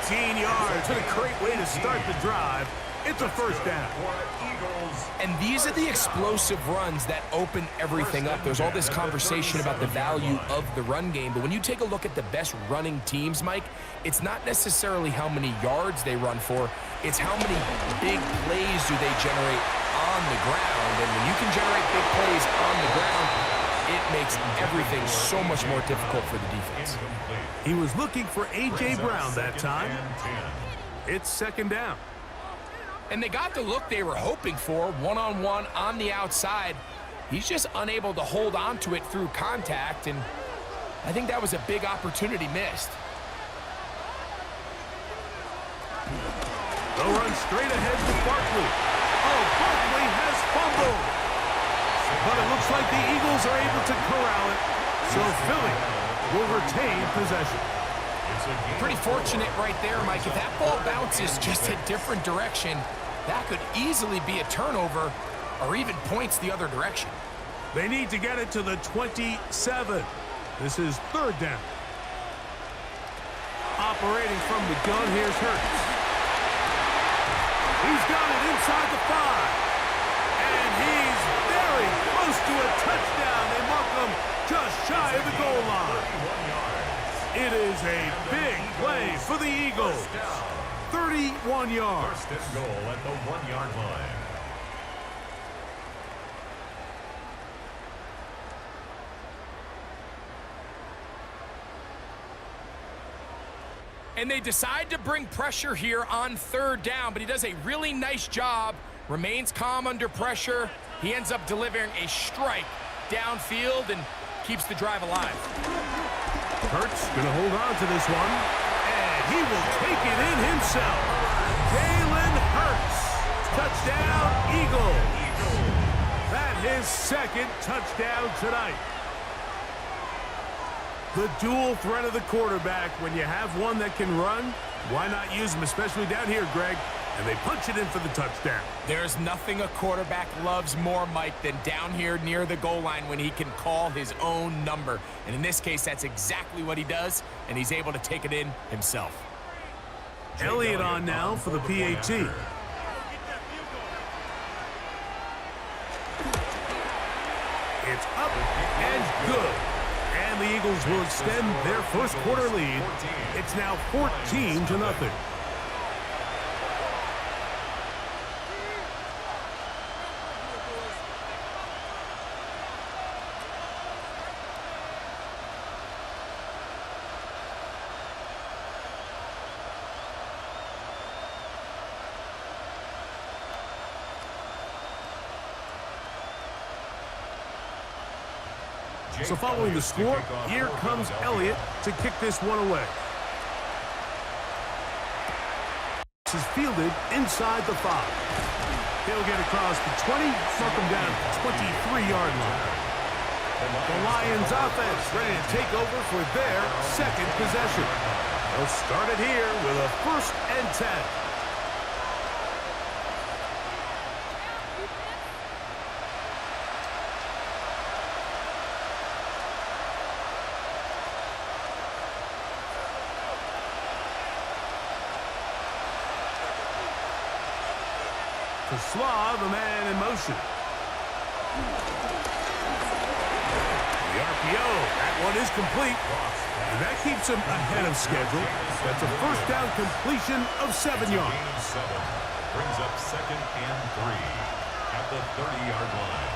15 yards. What a great way to start the drive. It's a first down. And these are the explosive runs that open everything up. There's all this conversation about the value of the run game, but when you take a look at the best running teams, Mike, it's not necessarily how many yards they run for, it's how many big plays do they generate on the ground. And when you can generate big plays on the ground, it makes everything so much more difficult for the defense. He was looking for A.J. Brown that time. It's second down. And they got the look they were hoping for, one-on-one on the outside. He's just unable to hold on to it through contact, and I think that was a big opportunity missed. They'll run straight ahead to Barkley. Oh, Barkley has fumbled. But it looks like the Eagles are able to corral it, so Philly will retain possession. Pretty fortunate right there, Mike. If that ball bounces just a different direction, that could easily be a turnover or even points the other direction. They need to get it to the 27. This is third down. Operating from the gun, here's Hurts. He's got it inside the 5. And he's very close to a touchdown. They mark him just shy of the goal line. It is a big play for the Eagles. 31 yards. First and goal at the 1-yard line. And they decide to bring pressure here on third down, but he does a really nice job, remains calm under pressure. He ends up delivering a strike downfield and keeps the drive alive. Hurts going to hold on to this one, and he will take it in himself. Jalen Hurts, touchdown Eagles. That his second touchdown tonight. The dual threat of the quarterback. When you have one that can run, why not use him, especially down here, Greg? And they punch it in for the touchdown. There's nothing a quarterback loves more, Mike, than down here near the goal line when he can call his own number. And in this case, that's exactly what he does, and he's able to take it in himself. Elliott on now for the PAT. It's up and good. And the Eagles will extend their first quarter lead. It's now 14-0. So following the score, here comes Elliott to kick this one away. This is fielded inside the 5. He'll get across the 20, mark him down at the 23-yard line. The Lions offense ready to take over for their second possession. They'll start it here with a 1st and 10. To Slaw, the man in motion. The RPO, that one is complete. And that keeps him ahead of schedule. That's a first down completion of 7 yards. Brings up 2nd and 3 at the 30-yard line.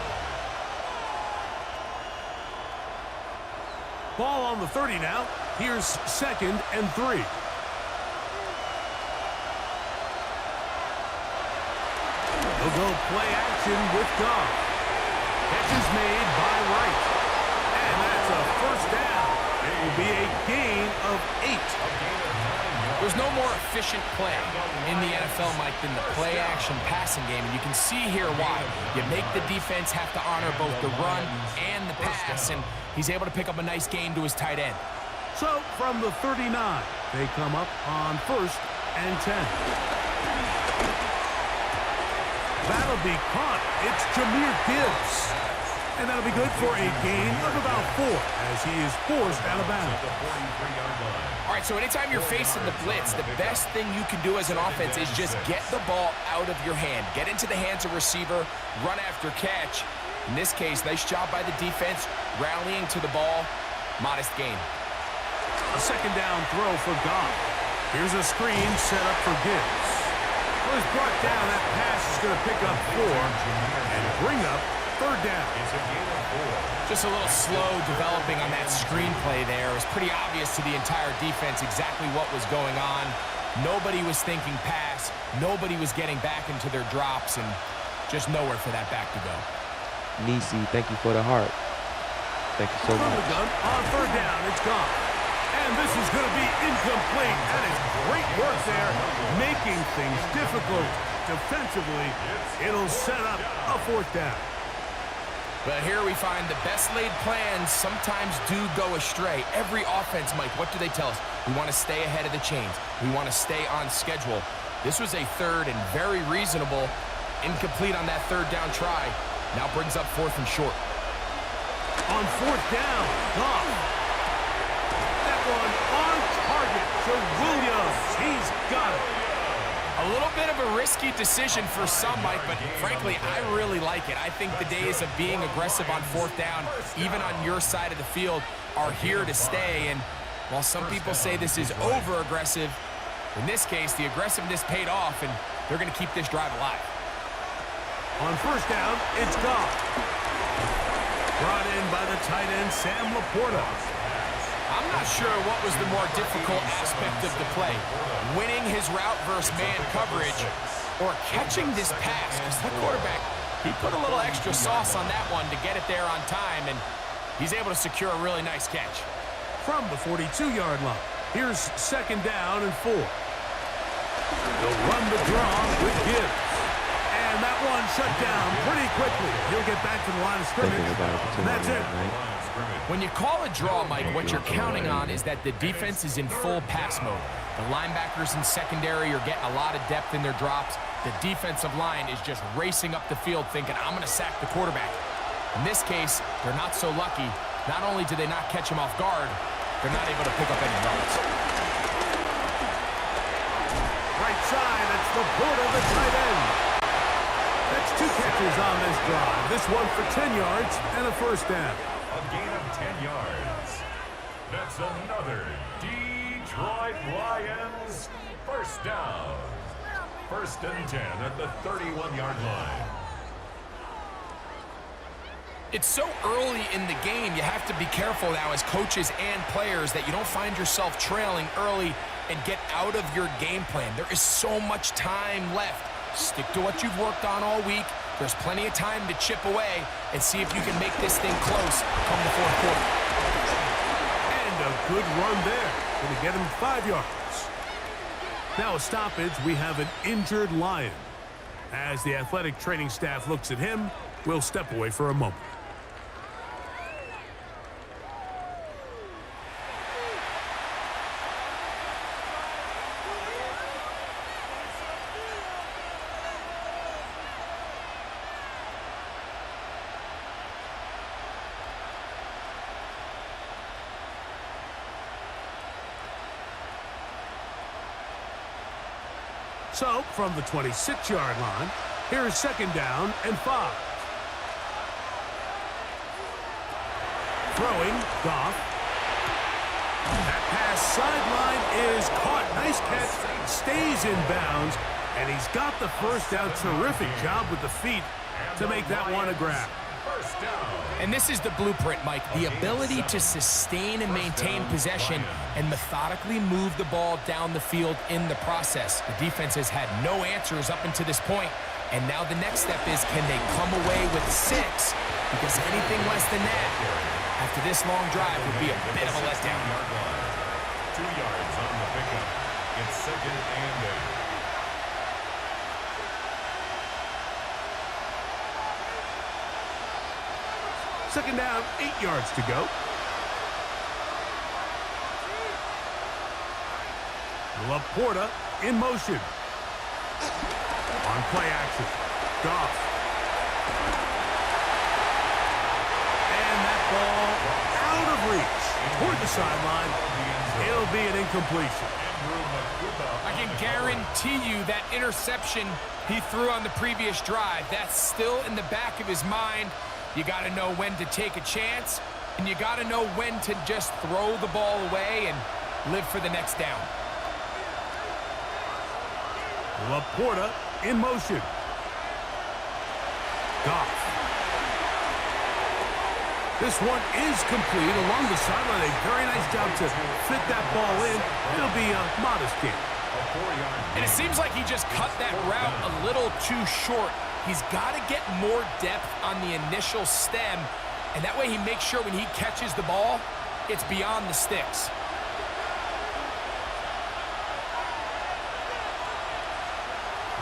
Ball on the 30 now. Here's 2nd and 3. They'll go play action with Goff. Catch is made by Wright. And that's a first down. It will be a gain of 8. There's no more efficient play in the NFL, Mike, than the play-action passing game. And you can see here why. You make the defense have to honor both the run and the pass, and he's able to pick up a nice gain to his tight end. So from the 39, they come up on 1st and 10. That'll be caught. It's Jahmyr Gibbs. And that'll be good for a gain of about 4 as he is forced out of bounds. All right, so anytime you're facing the blitz, the best thing you can do as an offense is just get the ball out of your hand. Get into the hands of receiver, run after catch. In this case, nice job by the defense, rallying to the ball. Modest gain. A second down throw for Goff. Here's a screen set up for Gibbs. Well, he's brought down. That pass is going to pick up 4 and bring up third down. Just a little slow developing on that screenplay there. It was pretty obvious to the entire defense exactly what was going on. Nobody was thinking pass. Nobody was getting back into their drops, and just nowhere for that back to go. Nisi, thank you for the heart. Thank you so much. On third down, it's gone. And this is going to be incomplete. That is great work there, making things difficult defensively. It'll set up a fourth down. But here we find the best laid plans sometimes do go astray. Every offense, Mike, what do they tell us? We want to stay ahead of the chains. We want to stay on schedule. This was a third and very reasonable. Incomplete on that third down try. Now brings up fourth and short. On fourth down, Goff. That one on target to Williams. He's got it. A little bit of a risky decision for some, Mike, but frankly, I really like it. I think the days of being aggressive on fourth down, even on your side of the field, are here to stay. And while some people say this is over-aggressive, in this case, the aggressiveness paid off, and they're going to keep this drive alive. On first down, it's Goff. Brought in by the tight end, Sam Laporta. I'm not sure what was the more difficult aspect of the play, winning his route versus man coverage or catching this pass, because that quarterback, he put a little extra sauce on that one to get it there on time, and he's able to secure a really nice catch. From the 42-yard line, here's second down and 4. They'll run the draw with Gibbs. And that one shut down pretty quickly. He'll get back to the line of scrimmage. And that's it. When you call a draw, Mike, what you're counting on is that the defense is in full pass mode. The linebackers in secondary are getting a lot of depth in their drops. The defensive line is just racing up the field thinking, I'm going to sack the quarterback. In this case, they're not so lucky. Not only do they not catch him off guard, they're not able to pick up any yards. Right side, it's Laporta, the tight end. That's 2 catches on this drive. This one for 10 yards and a first down. A gain of 10 yards. That's another Detroit Lions first down. First and 10 at the 31-yard line. It's so early in the game, you have to be careful now as coaches and players that you don't find yourself trailing early and get out of your game plan. There is so much time left. Stick to what you've worked on all week. There's plenty of time to chip away and see if you can make this thing close come the fourth quarter. And a good run there. Going to get him 5 yards. Now a stoppage, we have an injured Lion. As the athletic training staff looks at him, we'll step away for a moment. So, from the 26-yard line, here is second down and 5. Throwing, Goff. That pass sideline is caught. Nice catch, stays in bounds, and he's got the first down. Terrific job with the feet to make that one a grab. And this is the blueprint, Mike. The ability to sustain and maintain possession and methodically move the ball down the field in the process. The defense has had no answers up until this point, and now the next step is, can they come away with 6? Because anything less than that, after this long drive, would be a bit of a letdown. 2 yards on the pickup. It's second and 8. Second down, 8 yards to go. Laporta in motion. On play action. Goff. ball out of reach toward the sideline. It'll be an incompletion. I can guarantee you that interception he threw on the previous drive, that's still in the back of his mind. You got to know when to take a chance, and you got to know when to just throw the ball away and live for the next down. Laporta in motion. Goff. This one is complete along the sideline. A very nice job to fit that ball in. It'll be a modest gain. And it seems like he just cut that route a little too short. He's got to get more depth on the initial stem, and that way he makes sure when he catches the ball, it's beyond the sticks.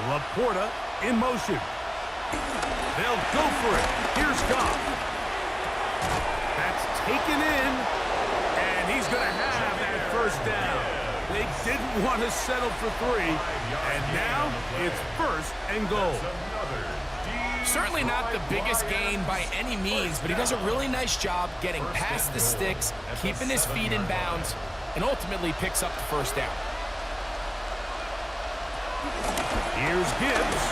Laporta in motion. They'll go for it. Here's Goff. That's taken in, and he's going to have that first down. They didn't want to settle for 3, and now it's first and goal. Certainly not the biggest gain by any means, but he does a really nice job getting past the sticks, keeping his feet in bounds, and ultimately picks up the first down. Here's Gibbs.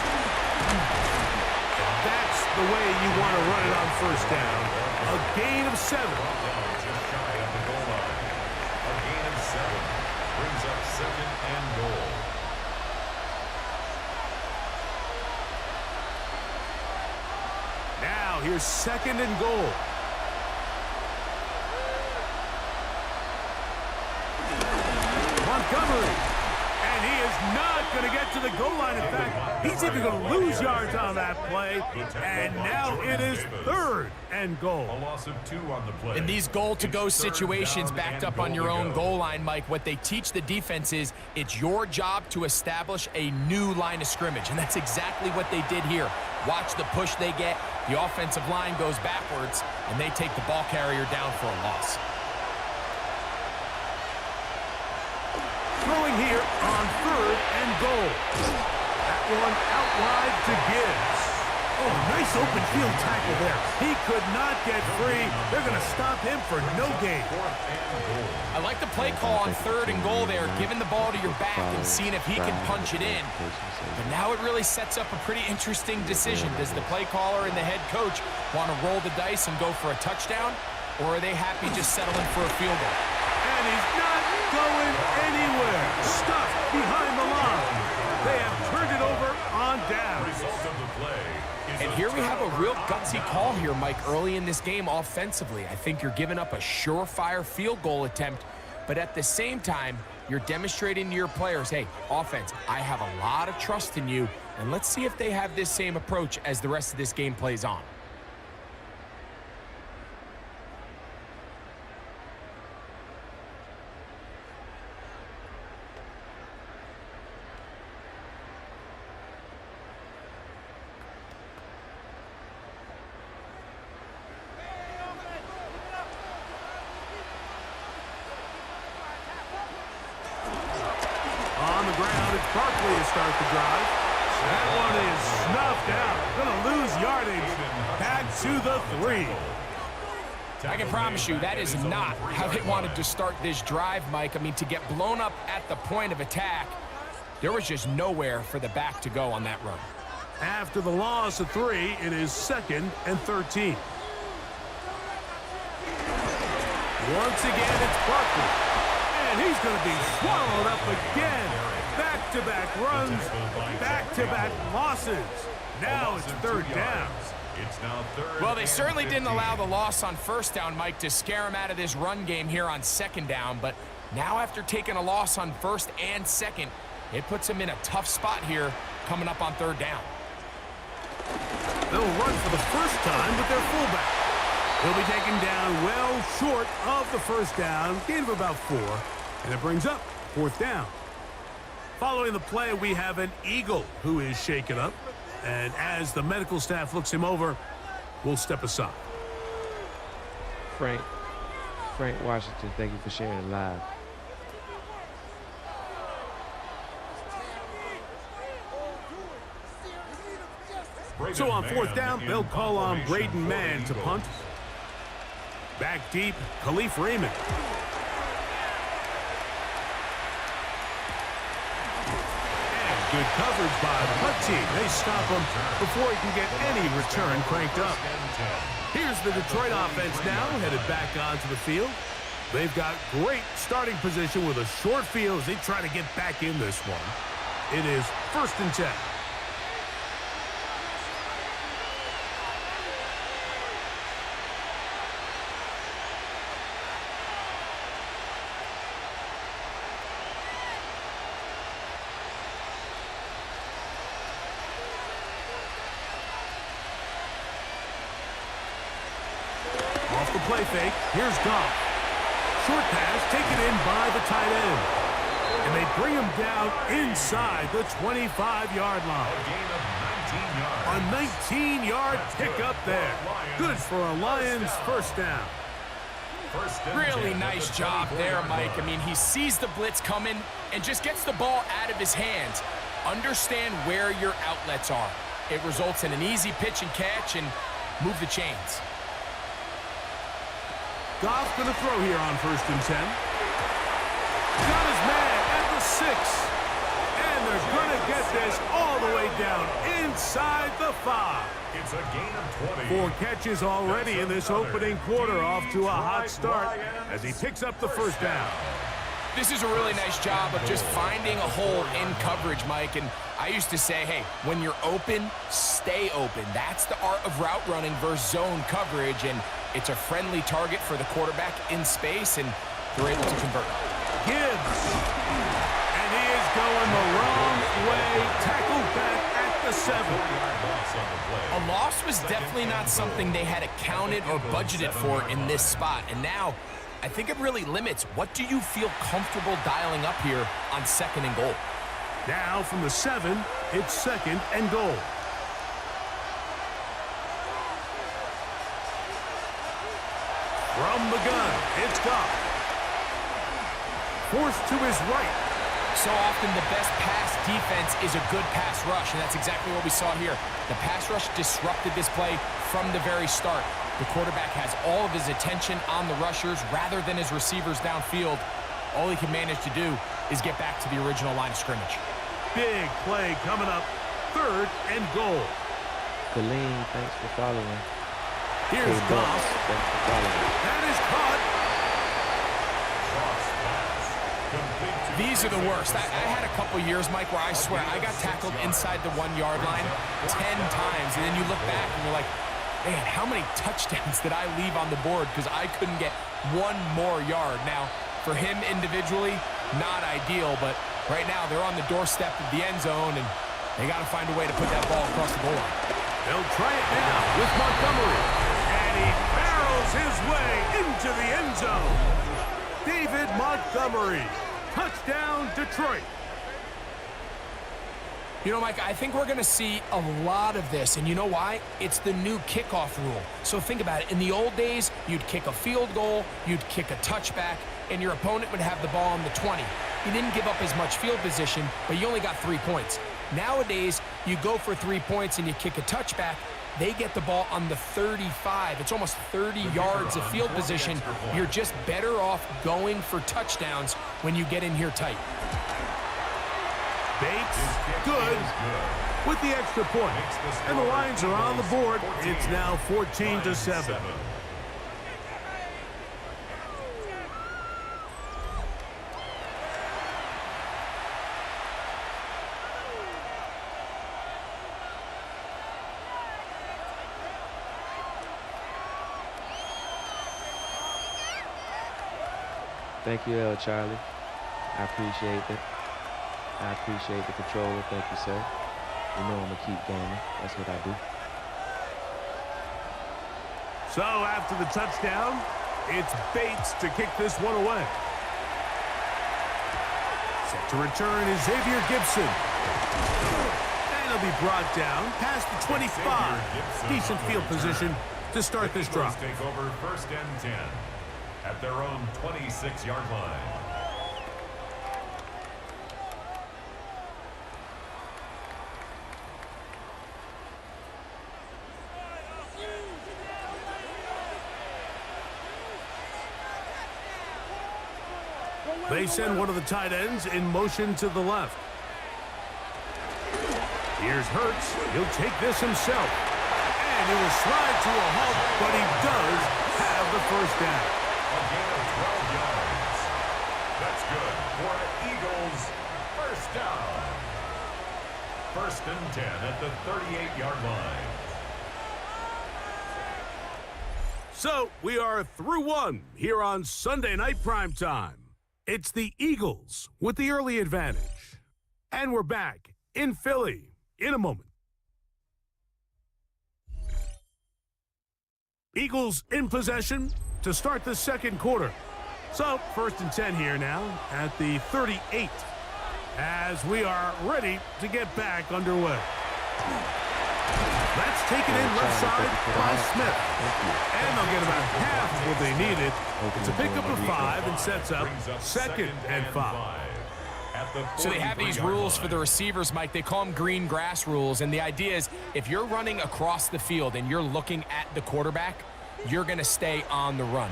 That's the way you want to run it on first down. A gain of 7. Just shy of the goal line. A gain of 7 brings up 2nd and goal. Now here's 2nd and goal. Montgomery. And he is not going to get to the goal line. In fact, he's even going to lose yards on that play. And now it is 3rd and goal. A loss of 2 on the play. In these goal-to-go situations backed up on your own goal line, Mike, what they teach the defense is it's your job to establish a new line of scrimmage, and that's exactly what they did here. Watch the push they get. The offensive line goes backwards, and they take the ball carrier down for a loss. Throwing here on 3rd and goal. That one out wide to Gibbs. Oh, nice open field tackle there. He could not get free. They're going to stop him for no gain. I like the play call on 3rd and goal there, giving the ball to your back and seeing if he can punch it in. But now it really sets up a pretty interesting decision. Does the play caller and the head coach want to roll the dice and go for a touchdown, or are they happy just settling for a field goal? And he's not going anywhere. Stuffed behind the line. They have turned it over on down. Result of the play. And here we have a real gutsy call here, Mike, early in this game offensively. I think you're giving up a surefire field goal attempt, but at the same time, you're demonstrating to your players, hey, offense, I have a lot of trust in you, and let's see if they have this same approach as the rest of this game plays on. Barkley to start the drive. That one is snuffed out. Going to lose yardage. Back to the 3. I can promise you that is not how they wanted to start this drive, Mike. I mean, to get blown up at the point of attack, there was just nowhere for the back to go on that run. After the loss of 3, it is 2nd and 13. Once again, it's Barkley. And he's going to be swallowed up again. Back-to-back runs, back-to-back losses. Now it's 3rd down. It's now 3rd. Well, they certainly didn't allow the loss on 1st down, Mike, to scare him out of this run game here on 2nd down. But now after taking a loss on 1st and 2nd, it puts him in a tough spot here coming up on 3rd down. They'll run for the first time with their fullback. He'll be taken down well short of the first down, gain of about 4, and it brings up 4th down. Following the play, we have an Eagle who is shaken up, and as the medical staff looks him over, we'll step aside. Frank Washington, thank you for sharing live. So on 4th down, they'll call on Braden Mann to punt. Back deep, Khalif Raymond. And good coverage by the punt team. They stop him before he can get any return cranked up. Here's the Detroit offense now, headed back onto the field. They've got great starting position with a short field as they try to get back in this one. It is 1st and 10. Off the play fake, here's Goff. Short pass taken in by the tight end. And they bring him down inside the 25-yard line. A 19-yard pickup there. Good for a Lions first down. Really nice job there, Mike. I mean, he sees the blitz coming and just gets the ball out of his hands. Understand where your outlets are. It results in an easy pitch and catch and move the chains. Goff's going to throw here on 1st and 10. Got his man at the 6. And they're going to get this all the way down inside the 5. It's a gain of 20. 4 catches already in this opening quarter, off to a hot start as he picks up the first down. This is a really nice job of just finding a hole in coverage, Mike. And I used to say, hey, when you're open, stay open. That's the art of route running versus zone coverage. And it's a friendly target for the quarterback in space, and they're able to convert. Gibbs. And he is going the wrong way. Tackled back at the 7. A loss was definitely not something they had accounted or budgeted for in this spot. And now, I think it really limits what do you feel comfortable dialing up here on 2nd and goal. Now from the 7, it's 2nd and goal. From the gun, it's Goff. Forced to his right. So often the best pass defense is a good pass rush, and that's exactly what we saw here. The pass rush disrupted this play from the very start. The quarterback has all of his attention on the rushers rather than his receivers downfield. All he can manage to do is get back to the original line of scrimmage. Big play coming up. 3rd and goal. Colleen, thanks for following. Here's Goff. Thanks for following. That is caught. These are the worst. I had a couple years, Mike, where I swear I got tackled inside the 1-yard line 10 times, and then you look back and you're like, man, how many touchdowns did I leave on the board because I couldn't get one more yard? Now, for him individually, not ideal, but right now they're on the doorstep of the end zone, and they got to find a way to put that ball across the goal line. They'll try it now with Montgomery. And he barrels his way into the end zone. David Montgomery. Touchdown, Detroit. You know, Mike, I think we're going to see a lot of this, and you know why? It's the new kickoff rule. So think about it. In the old days, you'd kick a field goal, you'd kick a touchback, and your opponent would have the ball on the 20. You didn't give up as much field position, but you only got 3 points. Nowadays, you go for 3 points and you kick a touchback, they get the ball on the 35. It's almost 30 yards of field position. You're just better off going for touchdowns when you get in here tight. Bates, good, with the extra point. And the Lions are on the board. It's now 14-7. Thank you, Charlie. I appreciate it. I appreciate the controller. Thank you, sir. You know I'm going to keep gaming. That's what I do. So after the touchdown, it's Bates to kick this one away. Set to return is Xavier Gibson. And he'll be brought down past the 25. Decent field position to start this drive. Take over 1st and 10 at their own 26-yard line. They send one of the tight ends in motion to the left. Here's Hurts. He'll take this himself. And he will slide to a halt, but he does have the first down. A gain of 12 yards. That's good for Eagles. First down. 1st and 10 at the 38-yard line. So we are through one here on Sunday Night Primetime. It's the Eagles with the early advantage. And we're back in Philly in a moment. Eagles in possession to start the second quarter. So 1st and 10 here now at the 38 as we are ready to get back underway. That's taken in left side by Smith. And they'll get about half of what they needed. It's a pickup of 5 and sets up 2nd and 5. So they have these rules for the receivers, Mike. They call them green grass rules. And the idea is if you're running across the field and you're looking at the quarterback, you're going to stay on the run.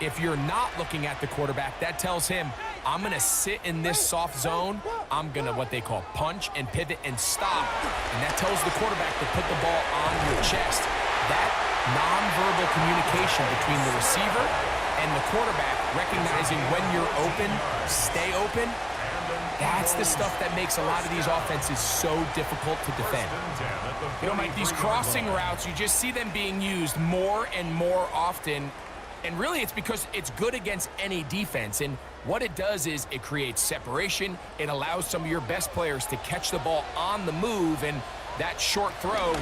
If you're not looking at the quarterback, that tells him, I'm going to sit in this soft zone. I'm going to what they call punch and pivot and stop. And that tells the quarterback to put the ball on your chest. That nonverbal communication between the receiver and the quarterback, recognizing when you're open, stay open, that's the stuff that makes a lot of these offenses so difficult to defend. You know, Mike, these crossing routes, you just see them being used more and more often. And really, it's because it's good against any defense. And what it does is it creates separation. It allows some of your best players to catch the ball on the move. And that short throw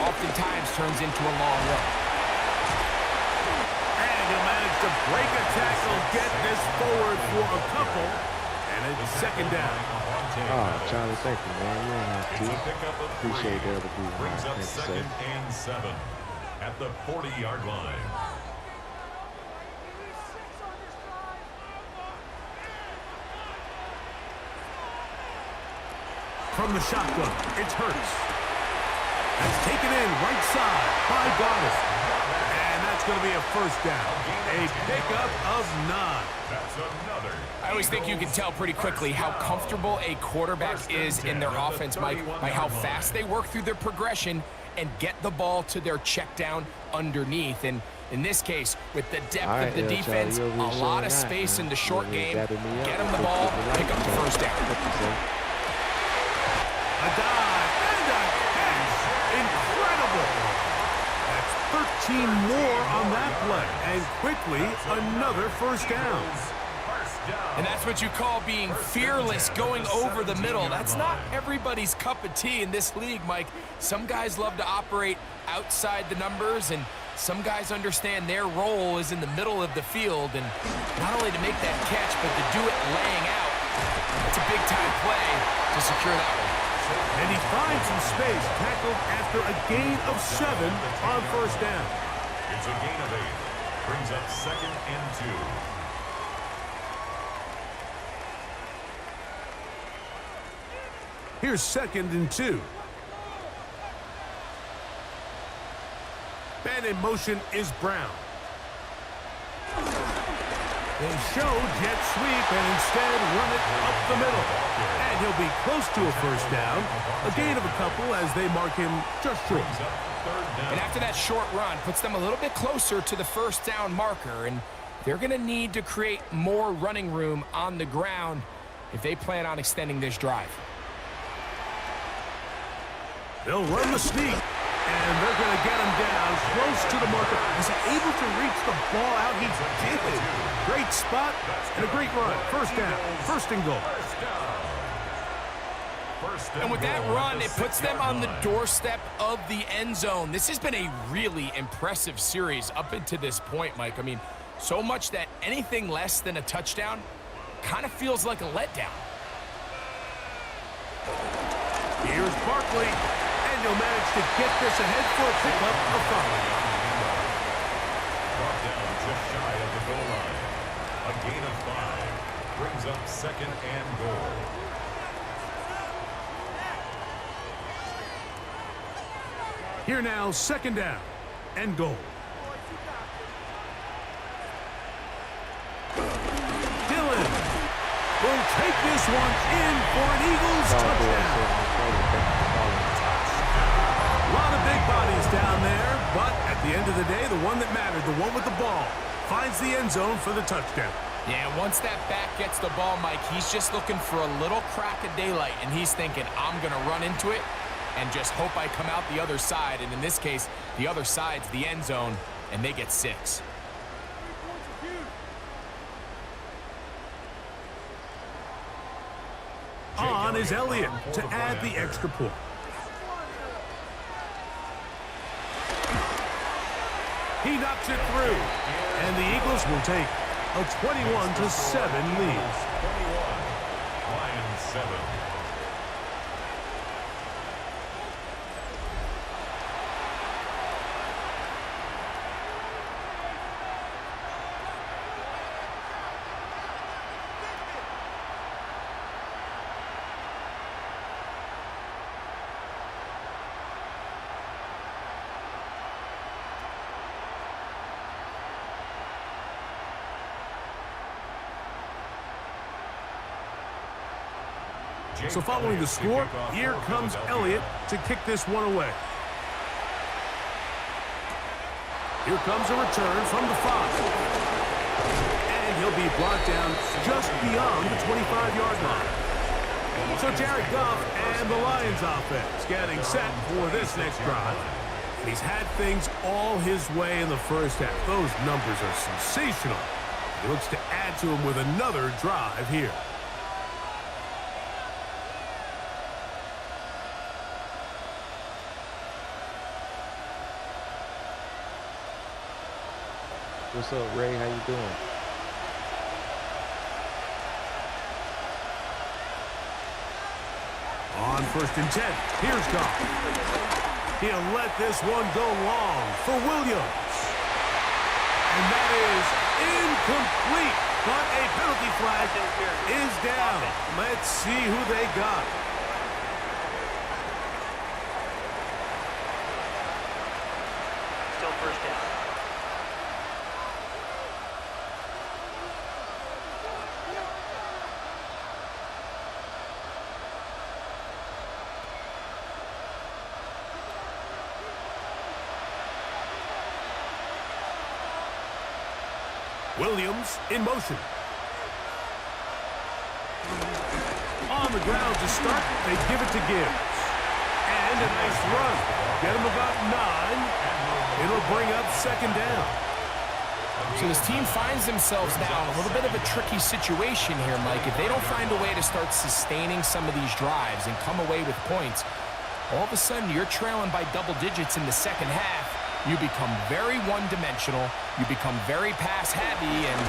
oftentimes turns into a long run. And he'll manage to break a tackle, get this forward for a couple. And it's 2nd down. Oh, Charlie, thank you, man. You don't have It's a to. pickup of 3. Appreciate the other people. Brings up Thank you, 2nd and 7 at the 40-yard line. From the shotgun, it's Hurts. That's taken in right side by Goddard. And that's going to be a 1st down. A pickup of 9. That's another. I always think you can tell pretty quickly how comfortable a quarterback is in their offense, Mike, by how fast they work through their progression and get the ball to their check down underneath. And in this case, with the depth of the defense, a lot of space in the short game, get them the ball, pick up the 1st down. A dive and a catch. Incredible. That's 13 more on that play. And quickly, another 1st down. And that's what you call being fearless, going over the middle. That's not everybody's cup of tea in this league, Mike. Some guys love to operate outside the numbers, and some guys understand their role is in the middle of the field. And not only to make that catch, but to do it laying out. It's a big-time play to secure that one. And he finds some space, tackled after a gain of 7 on 1st down. It's a gain of 8. Brings up 2nd and 2. Here's 2nd and 2. And in motion is Brown. They show jet sweep and instead run it up the middle. And he'll be close to a 1st down. A gain of a couple as they mark him just short. And after that short run, puts them a little bit closer to the 1st down marker. And they're going to need to create more running room on the ground if they plan on extending this drive. They'll run the sneak. And they're going to get him down close to the marker. Is he able to reach the ball out? He did. Great spot and a great run. 1st down. 1st and goal. And with that run, it puts them on the doorstep of the end zone. This has been a really impressive series up until this point, Mike. I mean, so much that anything less than a touchdown kind of feels like a letdown. Here's Barkley. And he'll manage to get this ahead for a pickup of 5. Brought down just shy of the goal line. A gain of 5 brings up 2nd and goal. Here now, 2nd down and goal. Dillon. this one in for an Eagles touchdown. A lot of big bodies down there, but at the end of the day, the one that mattered, the one with the ball, finds the end zone for the touchdown. Yeah, once that back gets the ball, Mike, he's just looking for a little crack of daylight, and he's thinking, I'm going to run into it and just hope I come out the other side. And in this case, the other side's the end zone, and they get 6. On is Elliott to add the extra point. He knocks it through, and the Eagles will take a 21-7 lead. 21, Lions 7. So following the score, here comes Elliott to kick this one away. Here comes a return from the 5. And he'll be brought down just beyond the 25-yard line. So Jared Goff and the Lions offense getting set for this next drive. He's had things all his way in the first half. Those numbers are sensational. He looks to add to them with another drive here. What's up, Ray? How you doing? On 1st and 10, here's Goff. He'll let this one go long for Williams. And that is incomplete, but a penalty flag is down. Let's see who they got. Still first down. Williams in motion. On the ground to start, they give it to Gibbs. And a nice run. Get him about 9. It'll bring up 2nd down. So this team finds themselves now in a little bit of a tricky situation here, Mike. If they don't find a way to start sustaining some of these drives and come away with points, all of a sudden you're trailing by double digits in the second half. You become very one-dimensional, you become very pass-heavy, and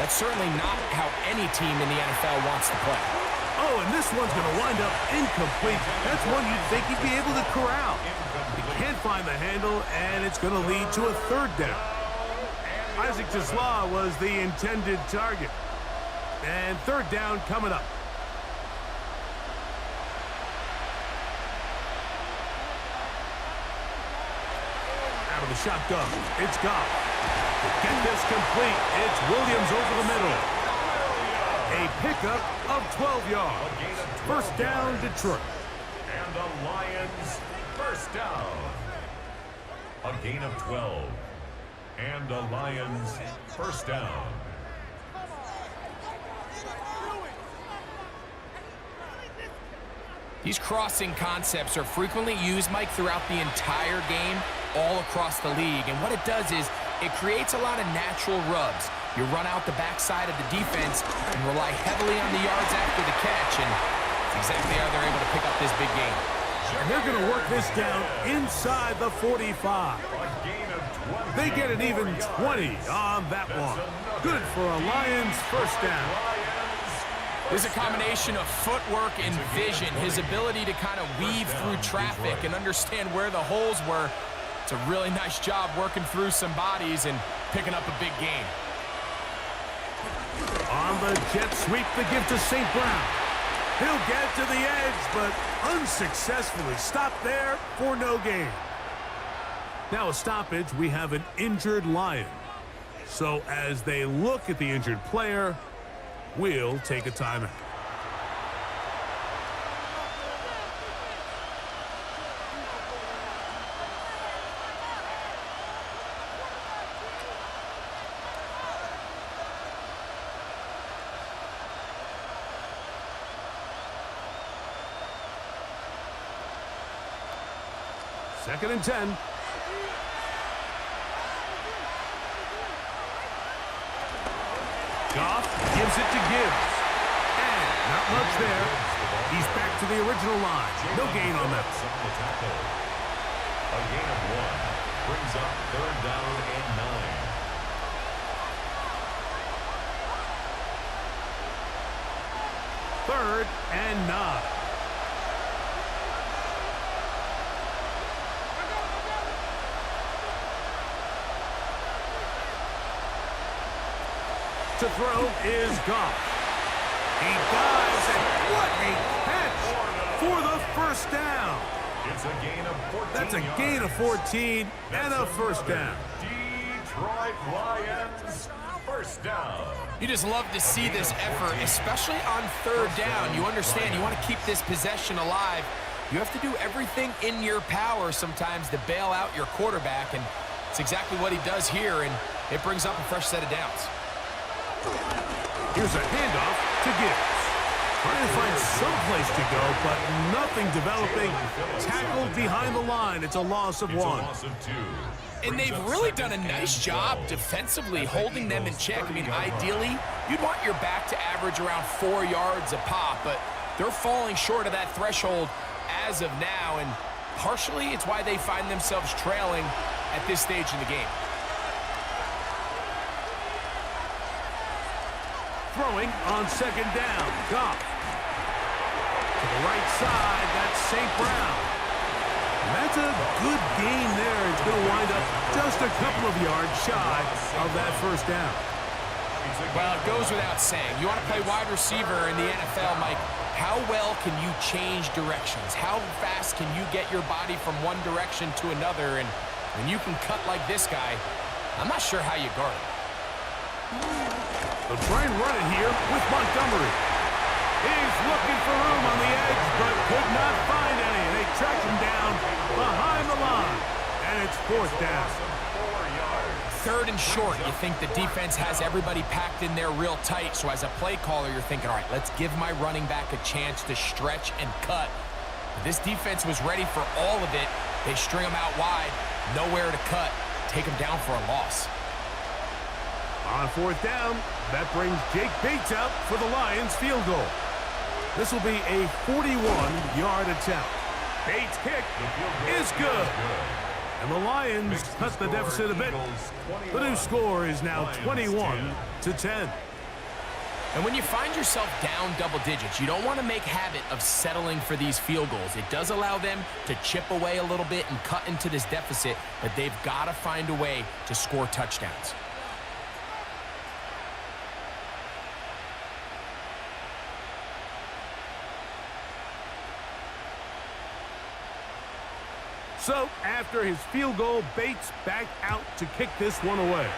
that's certainly not how any team in the NFL wants to play. Oh, and this one's going to wind up incomplete. That's one you'd think he'd be able to corral. He can't find the handle, and it's going to lead to a 3rd down. Isaac Tisla was the intended target. And 3rd down coming up. Out of the shotgun, it's Goff. To get this complete, it's Williams over the middle. A pickup of 12 yards. 1st down, Detroit. And the Lions 1st down. A gain of 12. And the Lions 1st down. These crossing concepts are frequently used, Mike, throughout the entire game, all across the league. And what it does is it creates a lot of natural rubs. You run out the backside of the defense and rely heavily on the yards after the catch, and that's exactly how they're able to pick up this big game. And they're going to work this down inside the 45. They get an even 20 on that one. Good for a Lions 1st down. There's a combination of footwork and vision, his ability to kind of weave through traffic and understand where the holes were. It's a really nice job working through some bodies and picking up a big game. On the jet sweep, the give to St. Brown. He'll get to the edge, but unsuccessfully stopped there for no gain. Now a stoppage, we have an injured Lion. So as they look at the injured player, we'll take a timeout. 2nd and 10. Goff gives it to Gibbs. And not much there. He's back to the original line. No gain on that. A gain of 1 brings up 3rd down and 9. Third and 9. To throw is Goff. He dives, and what a catch for the first down. It's a gain of 14 That's a gain of 14 and a first down. Detroit Lions, first down. You just love to see this effort, especially on 3rd down. You understand, you want to keep this possession alive. You have to do everything in your power sometimes to bail out your quarterback, and it's exactly what he does here, and it brings up a fresh set of downs. Here's a handoff to Gibbs. Trying to find some place to go, but nothing developing. Tackled behind the line. It's a loss of 1. Loss of 2. And they've really done a nice job defensively holding them in check. I mean, ideally, you'd want your back to average around 4 yards a pop, but they're falling short of that threshold as of now, and partially it's why they find themselves trailing at this stage in the game. Throwing on 2nd down. Goff. To the right side, that's St. Brown. And that's a good gain there. It's going to wind up just a couple of yards shy of that first down. Well, it goes without saying. You want to play wide receiver in the NFL, Mike, how well can you change directions? How fast can you get your body from one direction to another? And when you can cut like this guy, I'm not sure how you guard it. They'll try and run it here with Montgomery. He's looking for room on the edge, but could not find any. They track him down behind the line, and it's 4th down. 3rd and short. You think the defense has everybody packed in there real tight, so as a play caller, you're thinking, all right, let's give my running back a chance to stretch and cut. But this defense was ready for all of it. They string him out wide, nowhere to cut, take him down for a loss. On 4th down, that brings Jake Bates out for the Lions field goal. This will be a 41-yard attempt. Bates' kick is good. And the Lions cut the deficit a bit. The new score is now 21-10. And when you find yourself down double digits, you don't want to make habit of settling for these field goals. It does allow them to chip away a little bit and cut into this deficit, but they've got to find a way to score touchdowns. So, after his field goal, Bates back out to kick this one away.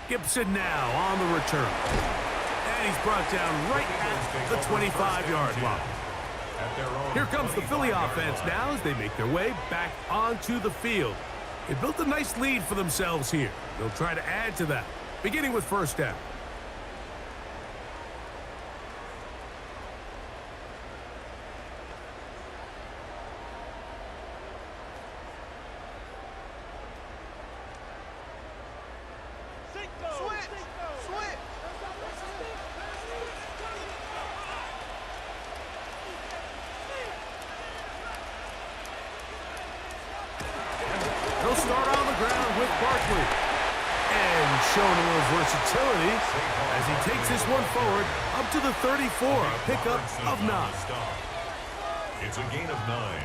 Gibson now on the return. And he's brought down right at the 25-yard line. Here comes the Philly offense now as they make their way back onto the field. They built a nice lead for themselves here. They'll try to add to that, beginning with 1st down. He'll start on the ground with Barkley. And showing a little versatility as he takes this one forward up to the 34, a pickup of 9. It's a gain of 9.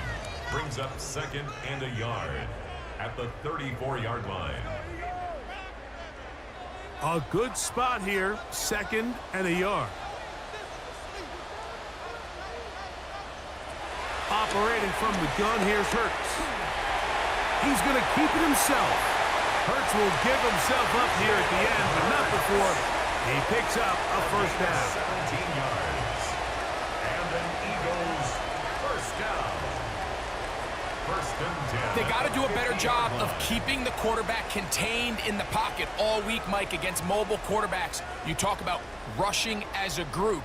Brings up 2nd and a yard at the 34-yard line. A good spot here, 2nd and a yard. Operating from the gun, here's Hurts. He's going to keep it himself. Hurts will give himself up here at the end, but not before he picks up a 1st down. 17 yards. And an Eagles 1st down. 1st and 10. They got to do a better job of keeping the quarterback contained in the pocket all week, Mike, against mobile quarterbacks. You talk about rushing as a group.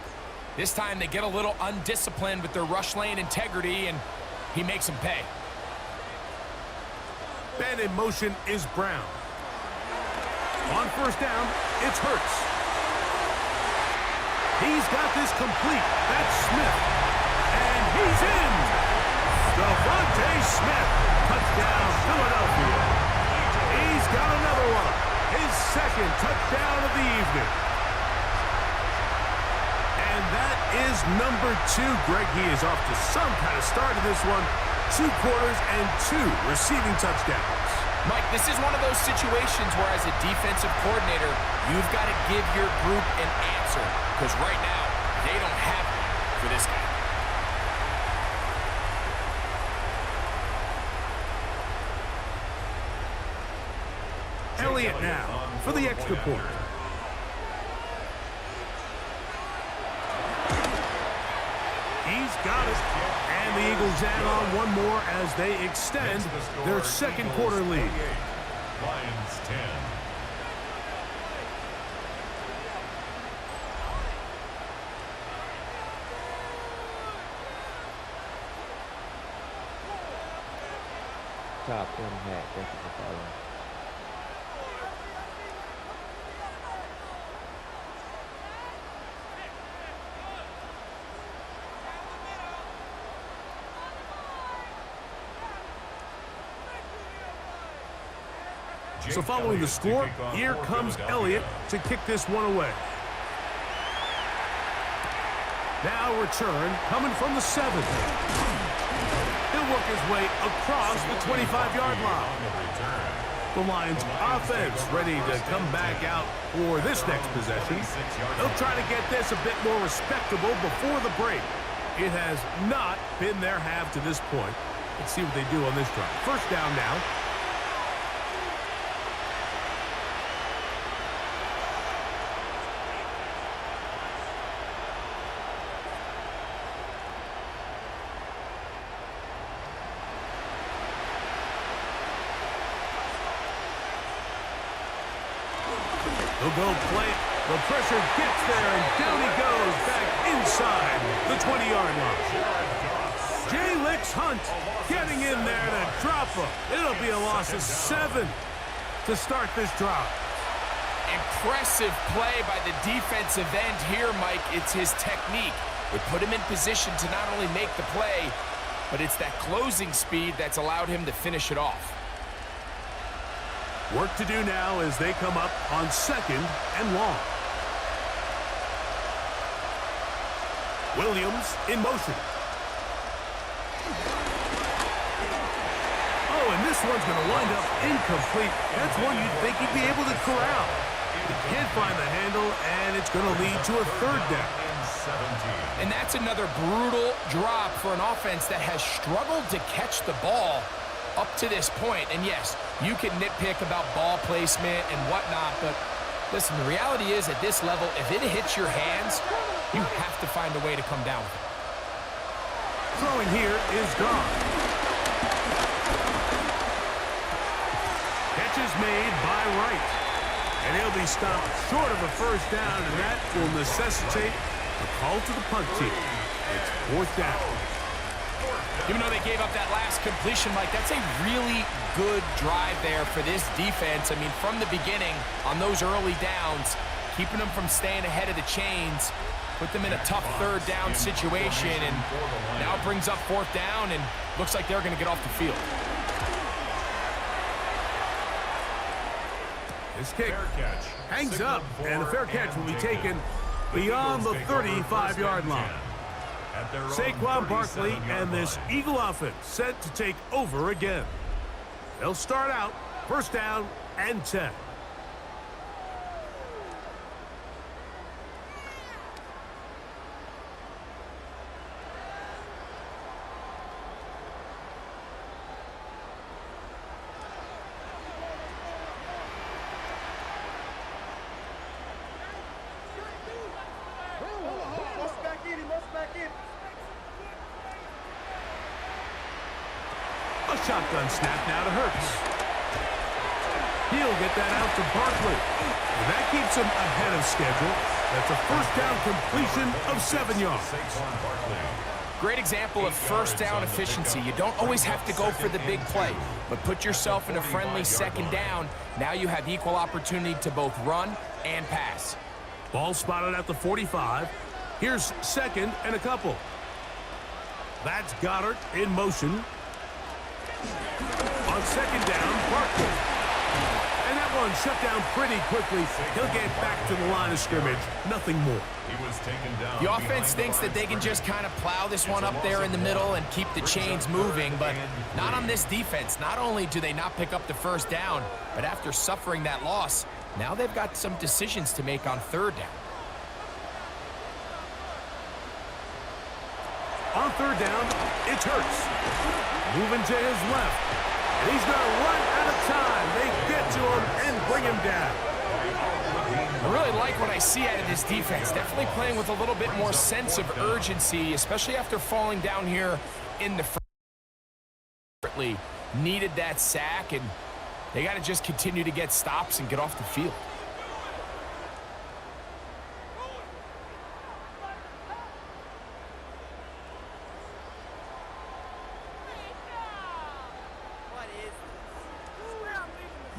This time they get a little undisciplined with their rush lane integrity, and He makes him pay. And in motion is Brown. On first down, it's Hurts. He's got this complete. That's Smith. And he's in. Devontae Smith. Touchdown, Philadelphia. He's got another one. His second touchdown of the evening. And that is number 2. Greg, he is off to some kind of start in this one. 2 quarters and 2 receiving touchdowns. Mike, this is one of those situations where as a defensive coordinator, you've got to give your group an answer. Because right now, they don't have one for this guy. Elliott now for the extra point. He's got it. And the Eagles add on one more as they extend their second quarter lead. Lions 10. Top M hat. Thank you for following. So following the score, here comes Elliott to kick this one away. Now return coming from the 7. He'll work his way across the 25-yard line. The Lions offense ready to come back out for this next possession. They'll try to get this a bit more respectable before the break. It has not been their half to this point. Let's see what they do on this drive. First down now. He'll go play it. The pressure gets there, and down he goes back inside the 20-yard line. Jay Hunt getting in there to drop him. It'll be a loss of 7 to start this drive. Impressive play by the defensive end here, Mike. It's his technique. It put him in position to not only make the play, but it's that closing speed that's allowed him to finish it off. Work to do now as they come up on 2nd and long. Williams in motion. Oh, and this one's going to wind up incomplete. That's one you'd think he'd be able to corral. He can't find the handle, and it's going to lead to a 3rd down. And that's another brutal drop for an offense that has struggled to catch the ball up to this point. And yes, you can nitpick about ball placement and whatnot, but listen, the reality is at this level, if it hits your hands, you have to find a way to come down with it. Throwing here is gone. Catch is made by Wright. And he'll be stopped short of a 1st down, and that will necessitate a call to the punt team. It's 4th down. Even though they gave up that last completion, Mike, that's a really good drive there for this defense. I mean, from the beginning, on those early downs, keeping them from staying ahead of the chains, put them in a tough 3rd down situation, and now it brings up 4th down, and looks like they're going to get off the field. This kick hangs up, and the fair catch will be taken beyond the 35-yard line. Saquon Barkley and this Eagle offense set to take over again. They'll start out 1st down and 10. A shotgun snap now to Hurts. He'll get that out to Barkley. And that keeps him ahead of schedule. That's a 1st down completion of 7 yards. Great example of first down efficiency. You don't always have to go for the big play, but put yourself in a friendly second down. Now you have equal opportunity to both run and pass. Ball spotted at the 45. Here's second and a couple. That's Goddard in motion. On second down, Barkley. And that one shut down pretty quickly. He'll get back to the line of scrimmage. Nothing more. He was taken down. The offense thinks that they can just kind of plow this one up there in the middle and keep the chains moving, but not on this defense. Not only do they not pick up the first down, but after suffering that loss, now they've got some decisions to make on third down. On third down, it's Hurts. Moving to his left. And he's going to run out of time. They get to him and bring him down. I really like what I see out of this defense. Definitely playing with a little bit more sense of urgency, especially after falling down here in the first. Needed that sack, and they got to just continue to get stops and get off the field.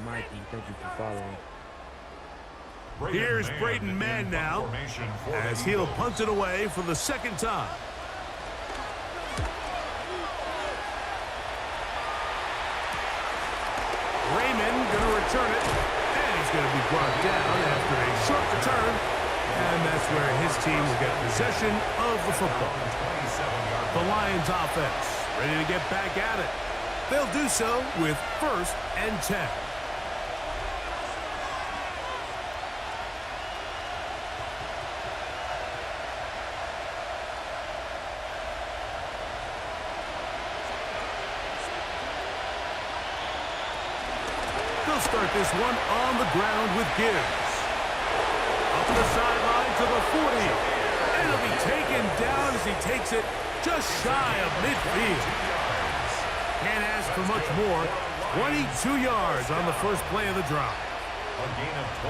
Mikey, thank you for following. Here's Braden Mann now as he'll punt it away for the second time. Raymond going to return it, and he's going to be brought down after a short return, and that's where his team will get possession of the football. The Lions offense ready to get back at it. They'll do so with 1st and 10. They'll start this one on the ground with Gibbs. Up the sideline to the 40. And it'll be taken down as he takes it just shy of midfield. Can't ask for much more. 22 yards on the first play of the drive.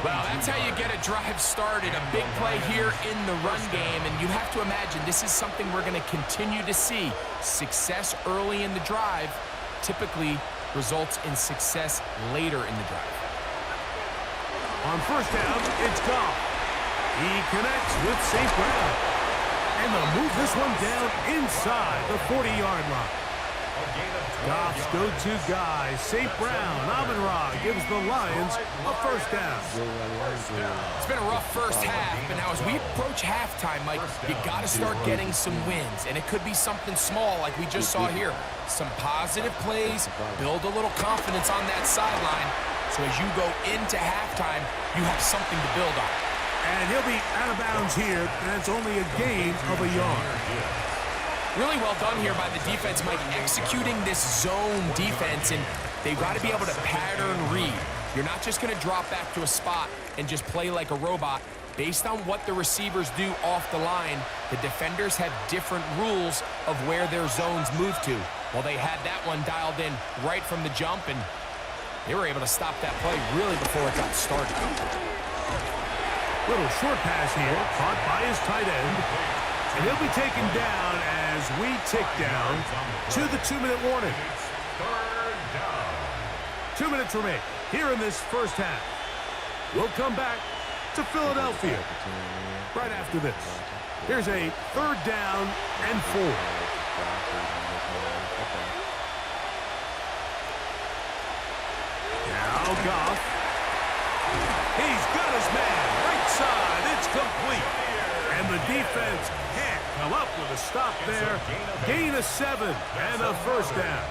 Well, that's how you get a drive started. A big play here in the run game, and you have to imagine this is something we're going to continue to see. Success early in the drive typically results in success later in the drive. On first down, it's Goff. He connects with St. Brown. And they'll move this one down inside the 40-yard line. Goff's go-to guy, St. Brown. Amon-Ra gives the Lions a first down. It's been a rough first half, but now as we approach halftime, Mike, you got to start getting some wins, and it could be something small like we just saw here. Some positive plays, build a little confidence on that sideline, so as you go into halftime, you have something to build on. And he'll be out of bounds here, and it's only a gain of a yard. Really well done here by the defense, Mike, executing this zone defense, and they've got to be able to pattern read. You're not just going to drop back to a spot and just play like a robot. Based on what the receivers do off the line, the defenders have different rules of where their zones move to. Well, they had that one dialed in right from the jump, and they were able to stop that play really before it got started. Little short pass here, caught by his tight end. And he'll be taken down as we tick down to the 2-minute warning. 2 minutes remain here in this first half. We'll come back to Philadelphia right after this. Here's a 3rd down and 4. Now Goff. He's got his man right side. It's complete. And the defense can't come up with a stop there. Gain of 7 and a first down.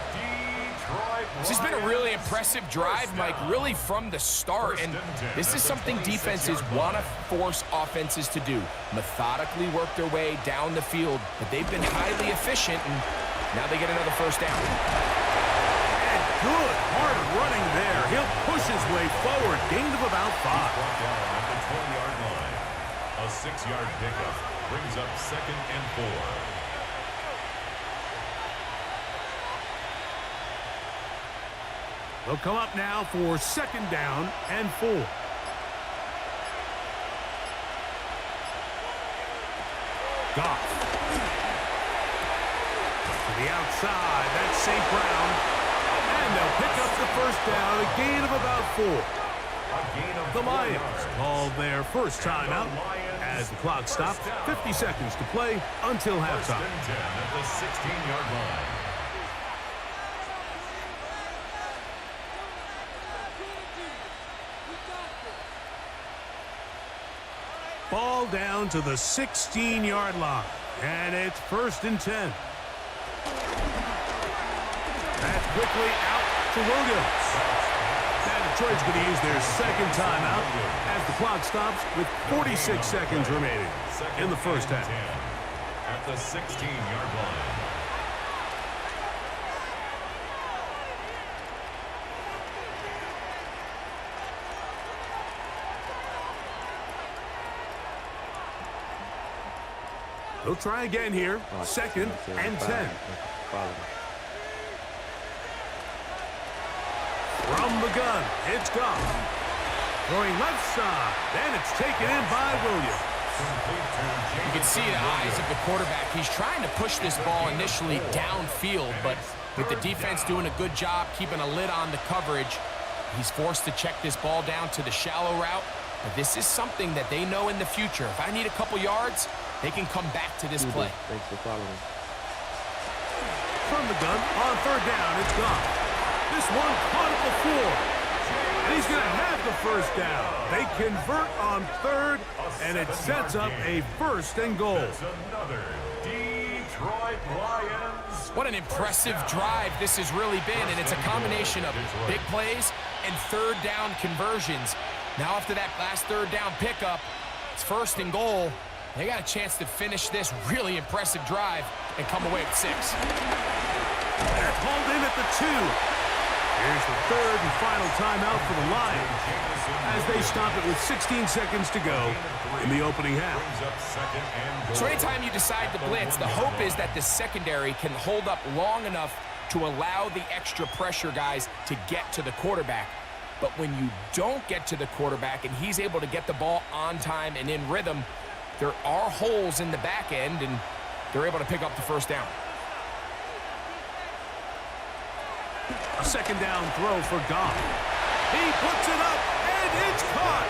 This has been a really impressive drive, Mike, really from the start. And this is something defenses want to force offenses to do. Methodically work their way down the field. But they've been highly efficient, and now they get another first down. And good hard running there. He'll push his way forward. Gain of about 5. At the 20-yard line. A 6-yard pickup brings up 2nd and 4. They'll come up now for 2nd down and 4. Goff. the outside. That's St. Brown. And they'll pick up the first down, a gain of about 4. The Lions called their first timeout as the clock stopped. 50 seconds to play until halftime. First and 10 at the 16-yard line. Ball down to the 16-yard line. And it's first and 10. That's quickly out to Williams. Now Detroit's going to use their second timeout as the clock stops with 46 seconds remaining in the first half. At the 16-yard line. They'll try again here. Second and 10. From the gun, it's gone. Throwing left side, and it's taken in by Williams. You can see the eyes of the quarterback. He's trying to push this ball initially downfield, but with the defense doing a good job keeping a lid on the coverage, he's forced to check this ball down to the shallow route. But this is something that they know in the future. If I need a couple yards, they can come back to this play. Thanks for following. From the gun, on third down, it's gone. This one caught at the floor. And he's going to have the first down. They convert on third, and it sets up a first and goal. That's another Detroit Lions. What an impressive drive this has really been, and it's a combination of big plays and third down conversions. Now after that last third down pickup, it's first and goal. They got a chance to finish this really impressive drive and come away with 6. That's hauled in at the 2. Here's the third and final timeout for the Lions as they stop it with 16 seconds to go in the opening half. So anytime you decide to blitz, the hope is that the secondary can hold up long enough to allow the extra pressure guys to get to the quarterback. But when you don't get to the quarterback and he's able to get the ball on time and in rhythm, there are holes in the back end, and they're able to pick up the first down. A second down throw for Goff. He puts it up, and it's caught.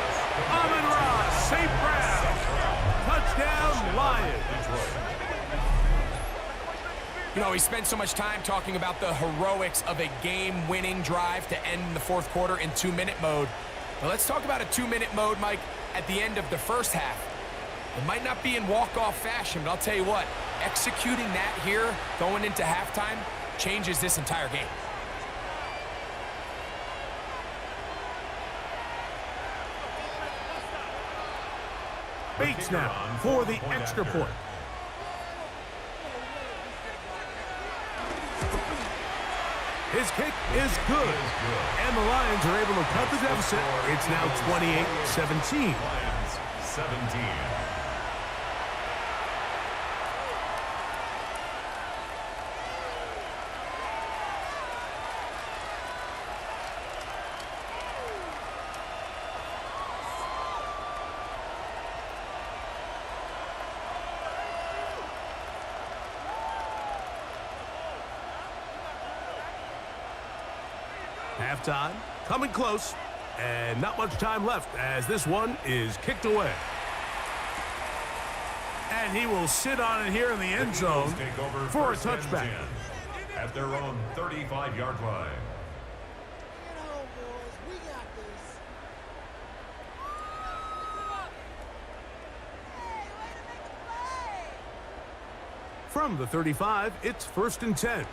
Amon-Ra St. Brown. Touchdown, Lions. You know, he spent so much time talking about the heroics of a game-winning drive to end the fourth quarter in 2-minute mode. Now let's talk about a 2-minute mode, Mike, at the end of the first half. It might not be in walk-off fashion, but I'll tell you what, executing that here going into halftime changes this entire game. Bates now for the extra point. His kick is good. And the Lions are able to cut the deficit. It's now 28-17. Lions 17. Halftime, coming close, and not much time left as this one is kicked away. And he will sit on it here in the end zone for a touchback. At their own 35-yard line. From the 35, it's first and 10.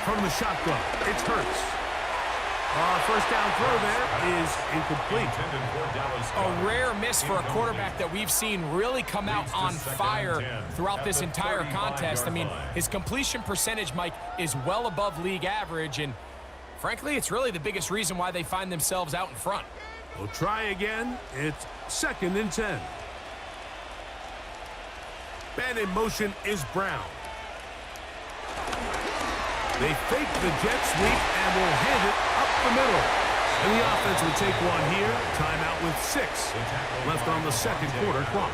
From the shotgun, it's Hurts. First down throw there is incomplete. A rare miss for a quarterback that we've seen really come out on fire throughout this entire contest. I mean, his completion percentage, Mike, is well above league average, and frankly, it's really the biggest reason why they find themselves out in front. We'll try again. It's second and 10. Man in motion is Brown. They fake the jet sweep and will hand it up the middle. And the offense will take one here. Timeout with 6 left on the second quarter clock.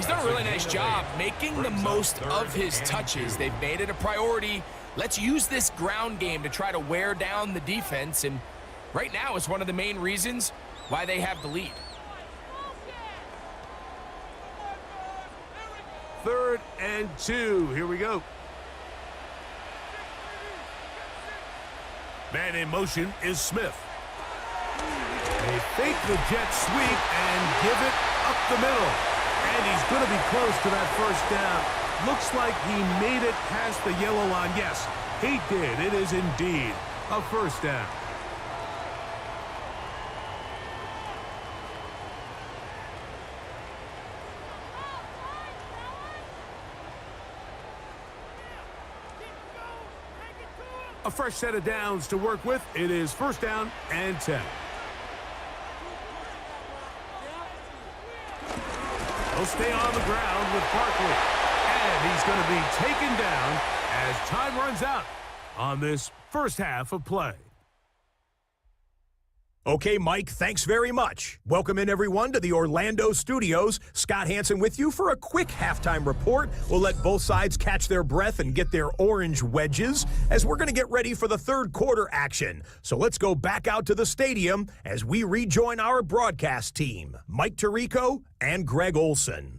He's done a really nice job making the most of his touches. They've made it a priority. Let's use this ground game to try to wear down the defense, and right now it's one of the main reasons why they have the lead. 3rd and 2. Here we go. Man in motion is Smith. They fake the jet sweep and give it up the middle. And he's going to be close to that first down. Looks like he made it past the yellow line. Yes, he did. It is indeed a first down. A fresh set of downs to work with. It is 1st down and 10. He'll stay on the ground with Barkley. And he's going to be taken down as time runs out on this first half of play. Okay, Mike, thanks very much. Welcome in, everyone, to the Orlando studios. Scott Hansen with you for a quick halftime report. We'll let both sides catch their breath and get their orange wedges as we're going to get ready for the 3rd quarter action. So let's go back out to the stadium as we rejoin our broadcast team, Mike Tirico and Greg Olson.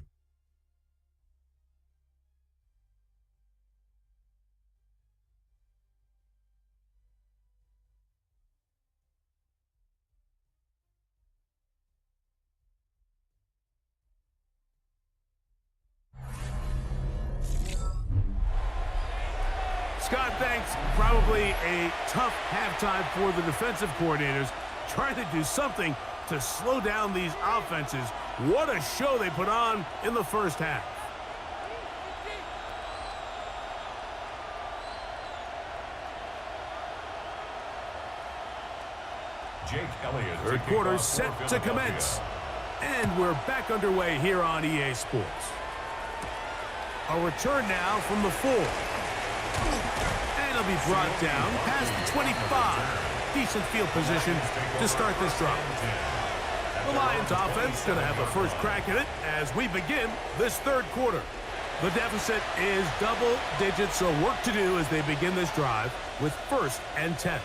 Scott, thanks. Probably a tough halftime for the defensive coordinators, trying to do something to slow down these offenses. What a show they put on in the first half. Jake Elliott. 3rd quarter set to commence. And we're back underway here on EA Sports. A return now from the 4. And he'll be brought down past the 25. Decent field position to start this drive. The Lions offense going to have the first crack at it as we begin this 3rd quarter. The deficit is double digits, so work to do as they begin this drive with 1st and 10.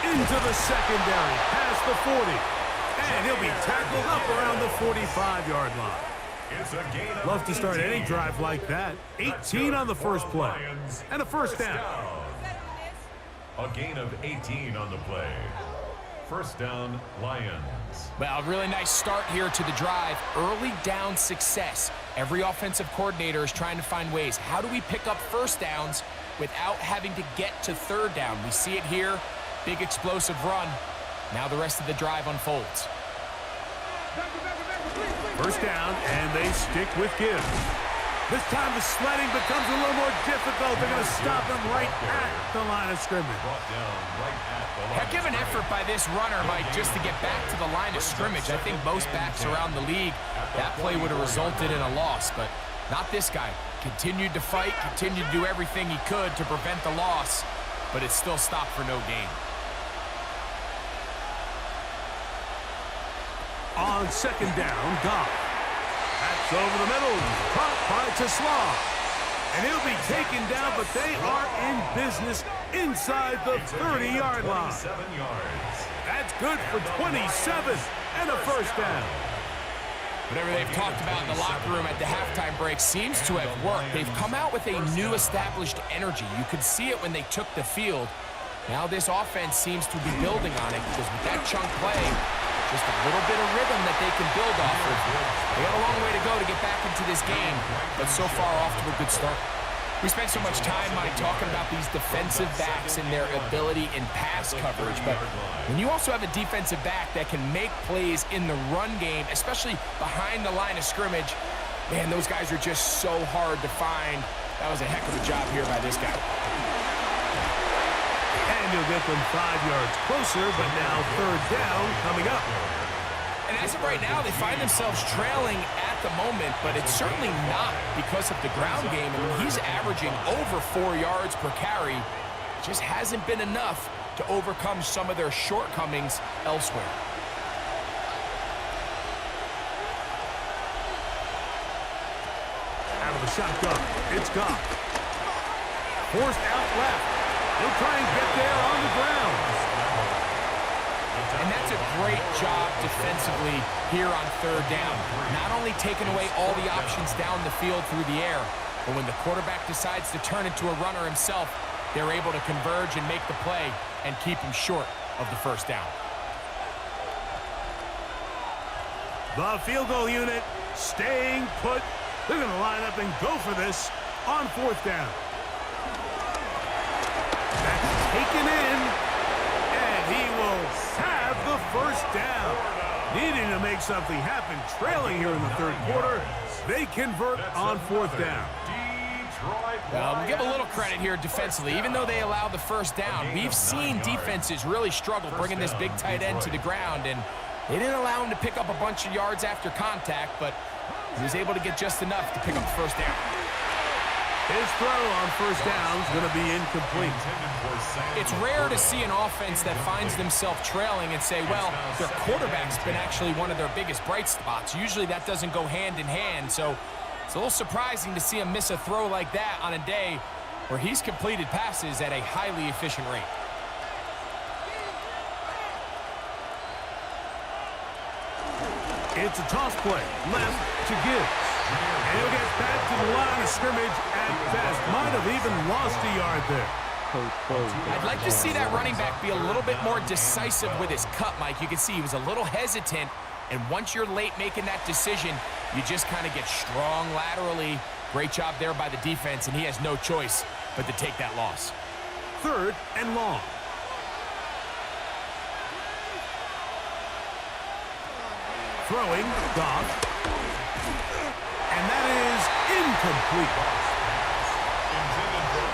Into the secondary, past the 40. And he'll be tackled up around the 45-yard line. It's a gain of Love to start any drive like that. 18 on the first play. And a first down. A gain of 18 on the play. 1st down, Lions. Well, really nice start here to the drive. Early down success. Every offensive coordinator is trying to find ways. How do we pick up 1st downs without having to get to 3rd down? We see it here. Big explosive run. Now the rest of the drive unfolds. 1st down, and they stick with Gibbs. This time the sledding becomes a little more difficult. They're going to stop him right at the line of scrimmage. Heck of an effort by this runner, Mike, just to get back to the line of scrimmage. I think most backs around the league, that play would have resulted in a loss, but not this guy. Continued to fight, continued to do everything he could to prevent the loss, but it still stopped for no gain. On 2nd down, Goff. That's over the middle. Caught by Tesla. And he'll be taken down, but they are in business inside the 30-yard line. That's good for 27 and a first down. Whatever they've talked about in the locker room at the halftime break seems to have worked. They've come out with a new established energy. You could see it when they took the field. Now this offense seems to be building on it because with that chunk play, just a little bit of rhythm that they can build off of. They got a long way to go to get back into this game, but so far off to a good start. We spent so much time, Mike, talking about these defensive backs and their ability in pass coverage, but when you also have a defensive back that can make plays in the run game, especially behind the line of scrimmage, man, those guys are just so hard to find. That was a heck of a job here by this guy. And he'll get them 5 yards closer, but now 3rd down coming up. And as of right now, they find themselves trailing at the moment, but it's certainly not because of the ground game. I mean, he's averaging over 4 yards per carry. It just hasn't been enough to overcome some of their shortcomings elsewhere. Out of the shotgun, it's Goff. Forced out left. He'll try and get there on the ground. And that's a great job defensively here on third down. Not only taking away all the options down the field through the air, but when the quarterback decides to turn into a runner himself, they're able to converge and make the play and keep him short of the first down. The field goal unit staying put. They're going to line up and go for this on fourth down. That's taken in, and he will have the first down. Needing to make something happen, trailing here in the third quarter, they convert on fourth down. Well, give a little credit here defensively. Even though they allow the first down, we've seen defenses really struggle bringing this big tight end to the ground, and they didn't allow him to pick up a bunch of yards after contact, but he was able to get just enough to pick up the first down. His throw on first down is going to be incomplete. It's rare to see an offense that finds themselves trailing and say, well, their quarterback's been actually one of their biggest bright spots. Usually that doesn't go hand in hand, so it's a little surprising to see him miss a throw like that on a day where he's completed passes at a highly efficient rate. It's a toss play, left to Gibbs. And he'll get back to the line of scrimmage at best. Might have even lost a yard there. I'd like to see that running back be a little bit more decisive with his cut, Mike. You can see he was a little hesitant, and once you're late making that decision, you just kind of get strong laterally. Great job there by the defense, and he has no choice but to take that loss. Third and long. Throwing, Goff. And that is incomplete.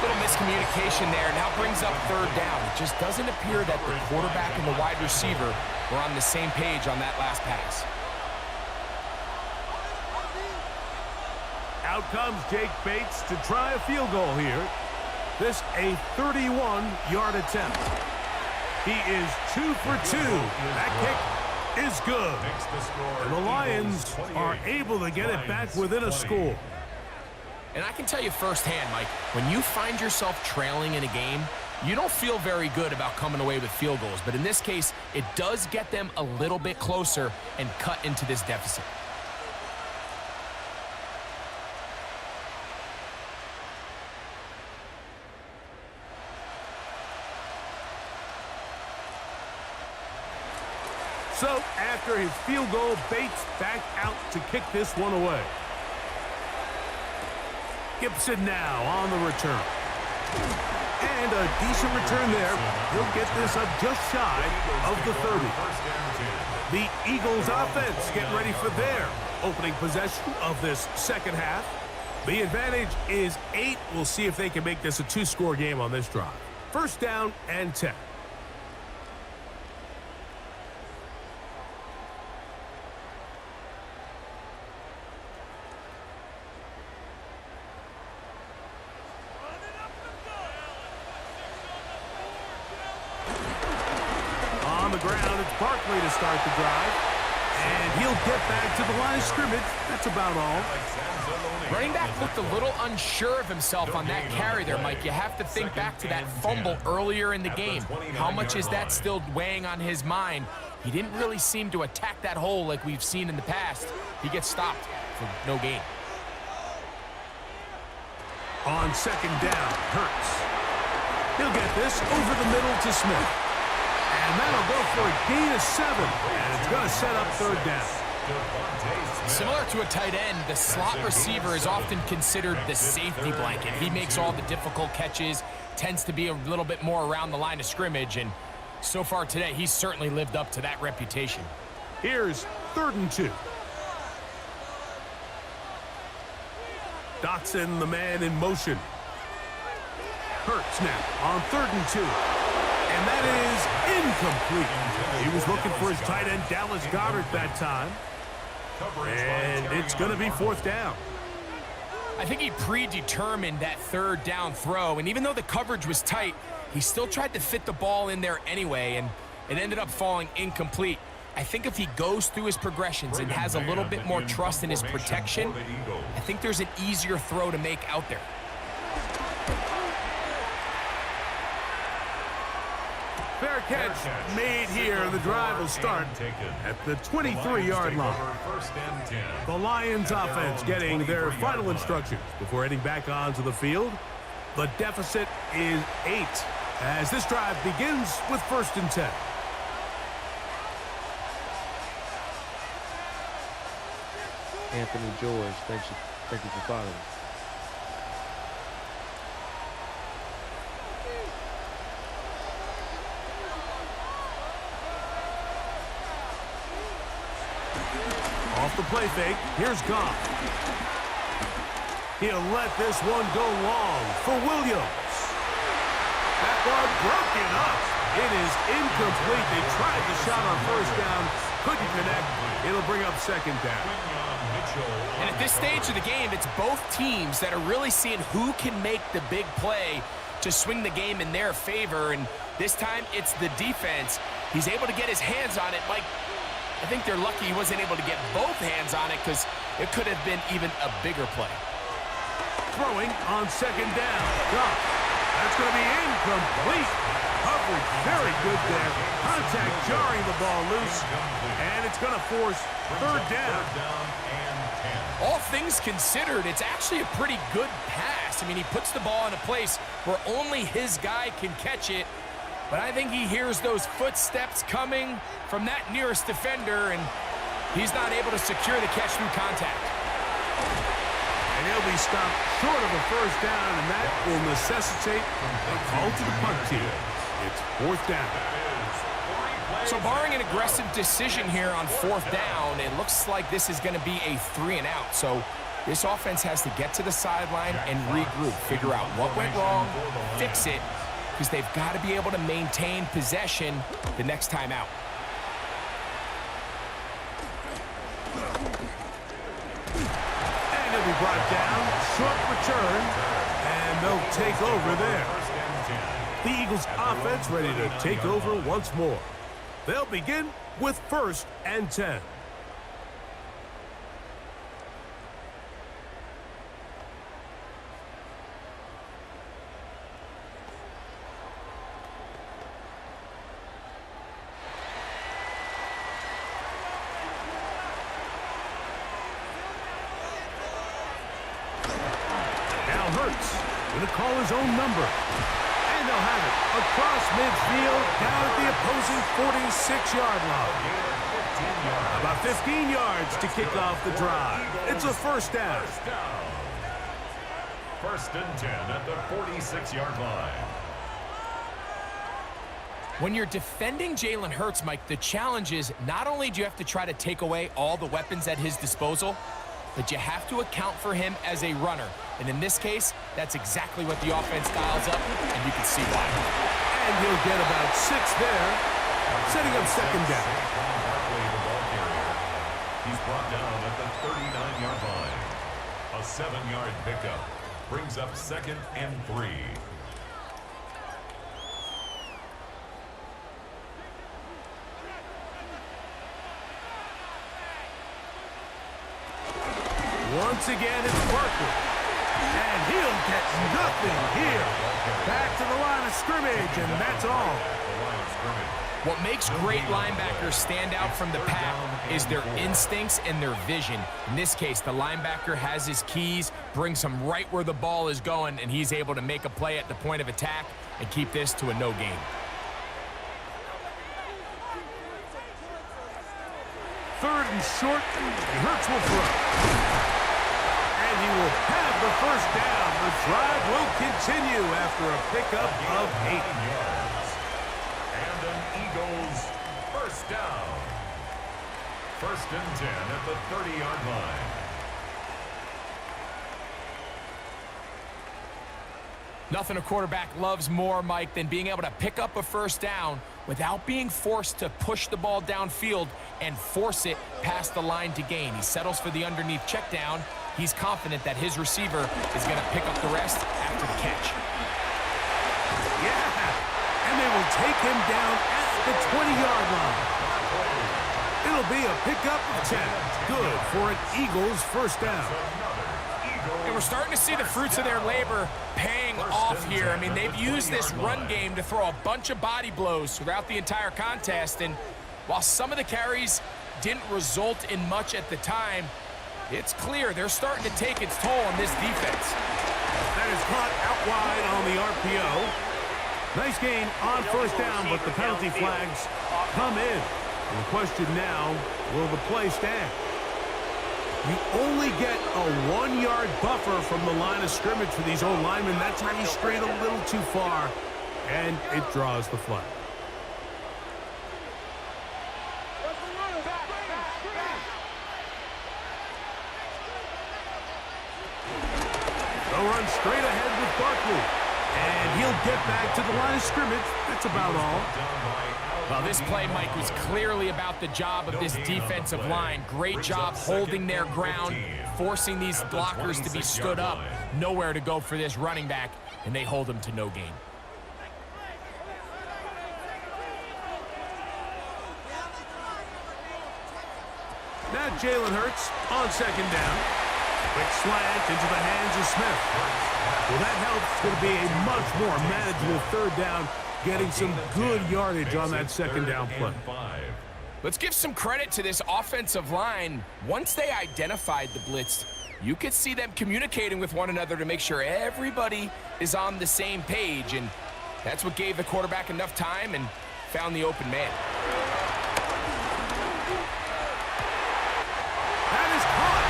Little miscommunication there. Now brings up third down. It just doesn't appear that the quarterback and the wide receiver were on the same page on that last pass. Out comes Jake Bates to try a field goal here. This a 31-yard attempt. He is 2 for 2. That kick is good. And the Lions are able to get it back within a score. And I can tell you firsthand, Mike, when you find yourself trailing in a game, you don't feel very good about coming away with field goals. But in this case, it does get them a little bit closer and cut into this deficit. So, after his field goal, Bates back out to kick this one away. Gibson now on the return. And a decent return there. He'll get this up just shy of the 30. The Eagles offense getting ready for their opening possession of this second half. The advantage is 8. We'll see if they can make this a 2-score game on this drive. First down and 10. Barkley to start the drive, and he'll get back to the line of scrimmage. That's about all. Running back looked a little unsure of himself on that carry there, Mike. You have to think back to that fumble earlier in the game. How much is that still weighing on his mind? He didn't really seem to attack that hole like we've seen in the past. He gets stopped for no gain. On second down, Hurts. He'll get this over the middle to Smith. And that'll go for a gain of 7. And it's going to set up third down. Similar to a tight end, the slot receiver is often considered the safety blanket. He makes all the difficult catches, tends to be a little bit more around the line of scrimmage, and so far today, he's certainly lived up to that reputation. Here's 3rd and 2. Dotson, the man in motion. Hurts now on 3rd and 2. And And that is incomplete. He was looking for his tight end, Dallas Goedert, that time. And it's going to be fourth down. I think he predetermined that third down throw, and even though the coverage was tight, he still tried to fit the ball in there anyway, and it ended up falling incomplete. I think if he goes through his progressions and has a little bit more trust in his protection, I think there's an easier throw to make out there. Fair catch made here. The drive will start at the 23-yard line. The Lions offense getting their final instructions before heading back onto the field. The deficit is 8 as this drive begins with 1st and 10. Anthony George, thank you for following. Off the play fake, here's Goff. He'll let this one go long for Williams. That one broken up. It is incomplete. They tried the shot on 1st down, couldn't connect. It'll bring up 2nd down. And at this stage of the game, it's both teams that are really seeing who can make the big play to swing the game in their favor. And this time, it's the defense. He's able to get his hands on it. Mike, I think they're lucky he wasn't able to get both hands on it because it could have been even a bigger play. Throwing on 2nd down. Goff. That's going to be incomplete. Coverage very good there. Contact jarring the ball loose. And it's going to force 3rd down. All things considered, it's actually a pretty good pass. I mean, he puts the ball in a place where only his guy can catch it. But I think he hears those footsteps coming from that nearest defender, and he's not able to secure the catch through contact. And he'll be stopped short of a 1st down, and that will necessitate a call to the punt team. It's 4th down. So barring an aggressive decision here on 4th down, it looks like this is going to be a 3-and-out. So this offense has to get to the sideline and regroup, figure out what went wrong, fix it, because they've got to be able to maintain possession the next time out. And he'll be brought down, short return, and they'll take over there. The Eagles offense ready to take over once more. They'll begin with 1st and 10. Now Hurts going to call his own number. And they'll have it across midfield down at the opposing 46-yard line. About 15 yards to kick off the drive. It's a 1st down. 1st and 10 at the 46-yard line. When you're defending Jalen Hurts, Mike, the challenge is not only do you have to try to take away all the weapons at his disposal, but you have to account for him as a runner. And in this case, that's exactly what the offense dials up, and you can see why. And he'll get about 6 there, setting up 2nd down. He's brought down at the 39-yard line. A 7-yard pickup brings up 2nd and 3. Once again, it's Barkley. And he'll get nothing here. Back to the line of scrimmage, and that's all. What makes great linebackers stand out from the pack is their instincts and their vision. In this case, the linebacker has his keys, brings him right where the ball is going, and he's able to make a play at the point of attack and keep this to a no gain. Third and short, and Hurts will throw. And he will have the 1st down. The drive will continue after a pickup of 8 yards. And an Eagles 1st down. 1st and 10 at the 30-yard line. Nothing a quarterback loves more, Mike, than being able to pick up a first down without being forced to push the ball downfield and force it past the line to gain. He settles for the underneath check down. He's confident that his receiver is going to pick up the rest after the catch. Yeah, and they will take him down at the 20-yard line. It'll be a pickup of 10. Good for an Eagles first down. And we're starting to see the fruits of their labor paying off here. I mean, they've used this run game to throw a bunch of body blows throughout the entire contest. And while some of the carries didn't result in much at the time, it's clear they're starting to take its toll on this defense. That is caught out wide on the RPO. Nice gain on first down, but the penalty flags come in. And the question now, will the play stand? You only get a 1-yard buffer from the line of scrimmage for these old linemen. That's how you strayed a little too far, and it draws the flag. They'll run straight ahead with Barkley, and he'll get back to the line of scrimmage. That's about all. Well, this play, Mike, was clearly about the job of this defensive line. Great job holding their ground, forcing these blockers to be stood up. Nowhere to go for this running back, and they hold him to no gain. Now Jalen Hurts on second down. Quick slant into the hands of Smith. Well, that helps. It's going to be a much more manageable third down, getting some good yardage on that second down play. Let's give some credit to this offensive line. Once they identified the blitz, you could see them communicating with one another to make sure everybody is on the same page, and that's what gave the quarterback enough time and found the open man. That is caught,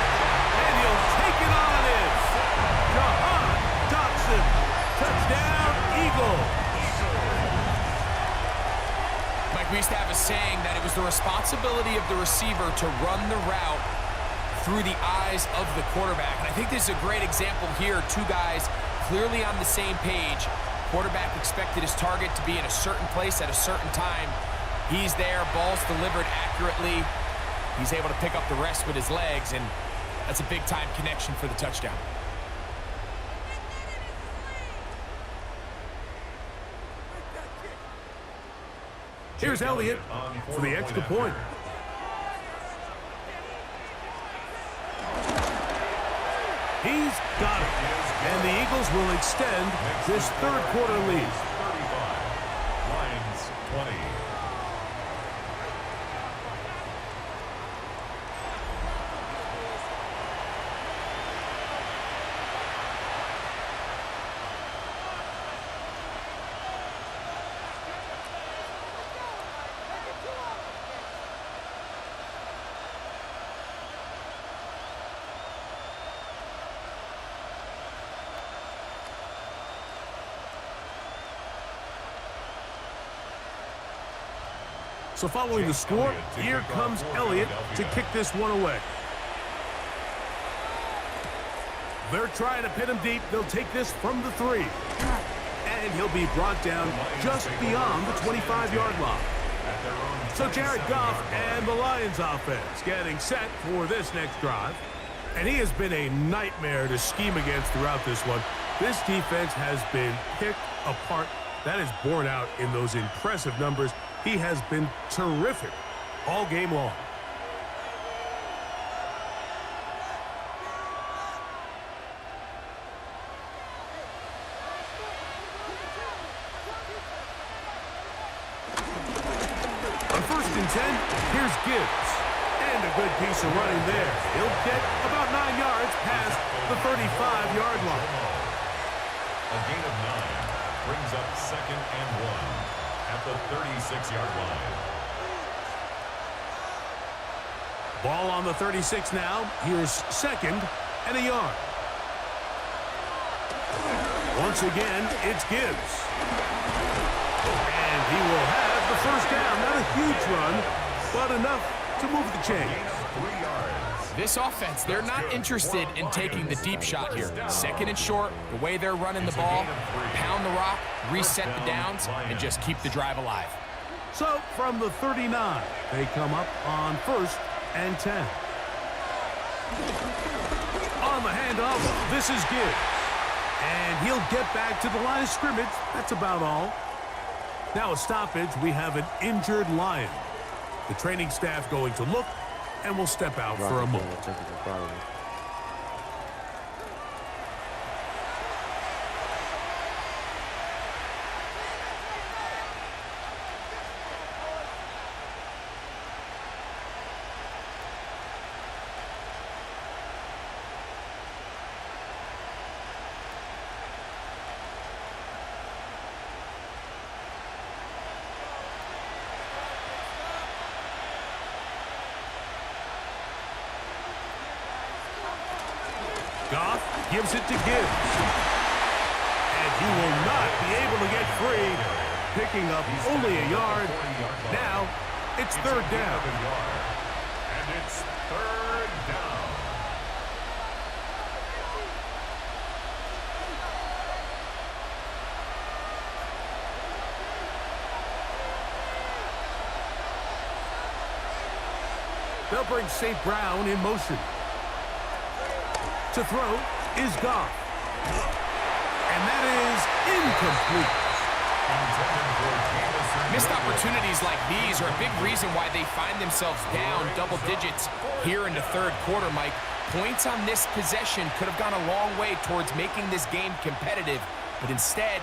and he'll take it on in. Jahan Dotson, touchdown, Eagles. Mike, we used to have a saying that it was the responsibility of the receiver to run the route through the eyes of the quarterback. And I think this is a great example here. Two guys clearly on the same page. Quarterback expected his target to be in a certain place at a certain time. He's there, ball's delivered accurately. He's able to pick up the rest with his legs, and that's a big-time connection for the touchdown. Here's Elliott for the extra point. He's got it. And the Eagles will extend this third quarter lead. 35, Lions 20. So following the score, here comes Elliott to kick this one away. They're trying to pin him deep. They'll take this from the 3. And he'll be brought down just beyond the 25-yard line. So Jared Goff and the Lions offense getting set for this next drive. And he has been a nightmare to scheme against throughout this one. This defense has been picked apart. That is borne out in those impressive numbers. He has been terrific all game long. On 1st and 10, here's Gibbs. And a good piece of running there. He'll get about 9 yards past the 35-yard line. A gain of 9 brings up 2nd and 1 at the 36-yard line. Ball on the 36 now. Here's 2nd and a yard. Once again, it's Gibbs. And he will have the first down. Not a huge run, but enough to move the chains. Gain of 3 yards. This offense, they're not interested in taking the deep shot here. Second and short, the way they're running the ball, pound the rock, reset the downs, and just keep the drive alive. So from the 39, they come up on 1st and 10. On the handoff, this is Gibbs. And he'll get back to the line of scrimmage. That's about all. Now a stoppage, we have an injured Lion. The training staff going to look, and will step out for a moment. Goff gives it to Gibbs. And he will not be able to get free, picking up only a yard. Now, it's 3rd down. And it's 3rd down. They'll bring St. Brown in motion. To throw is Goff. And that is incomplete. Missed opportunities like these are a big reason why they find themselves down double digits here in the 3rd quarter, Mike. Points on this possession could have gone a long way towards making this game competitive, but instead,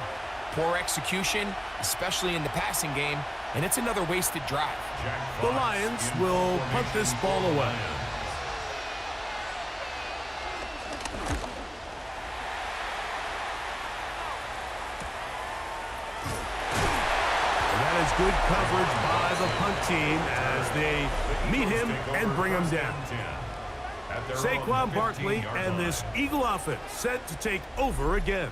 poor execution, especially in the passing game, and it's another wasted drive. The Lions will punt this ball away. Good coverage by the punt team as they meet him and bring him down. Saquon Barkley and this Eagle offense set to take over again.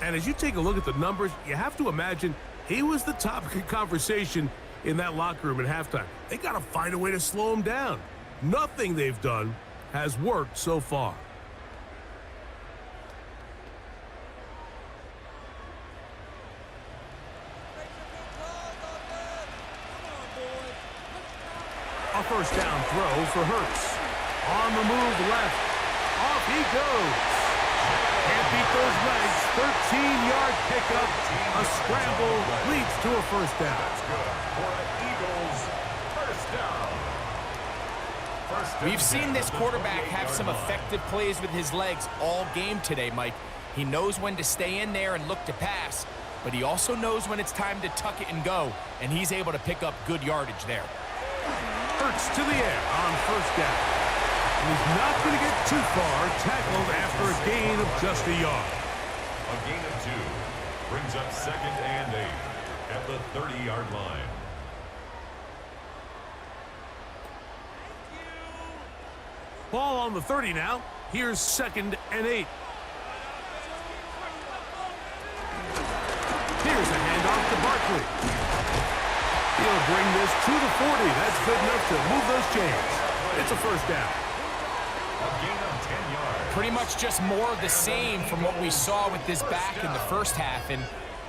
And as you take a look at the numbers, you have to imagine he was the topic of conversation in that locker room at halftime. They got to find a way to slow him down. Nothing they've done has worked so far. A 1st down throw for Hurts. On the move left. Off he goes. Can't beat those legs. 13-yard pickup. A scramble leads to a 1st down. That's good for the Eagles. 1st down. We've seen this quarterback have some effective plays with his legs all game today, Mike. He knows when to stay in there and look to pass, but he also knows when it's time to tuck it and go, and he's able to pick up good yardage there. Hurts to the air on 1st down. He's not going to get too far, tackled after a gain of just a yard. A gain of 2 brings up 2nd and 8 at the 30-yard line. Ball on the 30 now. Here's 2nd and 8. Here's a handoff to Barkley. He'll bring this to the 40. That's good enough to move those chains. It's a 1st down. A gain of 10 yards. Pretty much just more of the same from what we saw with this back in the 1st half, and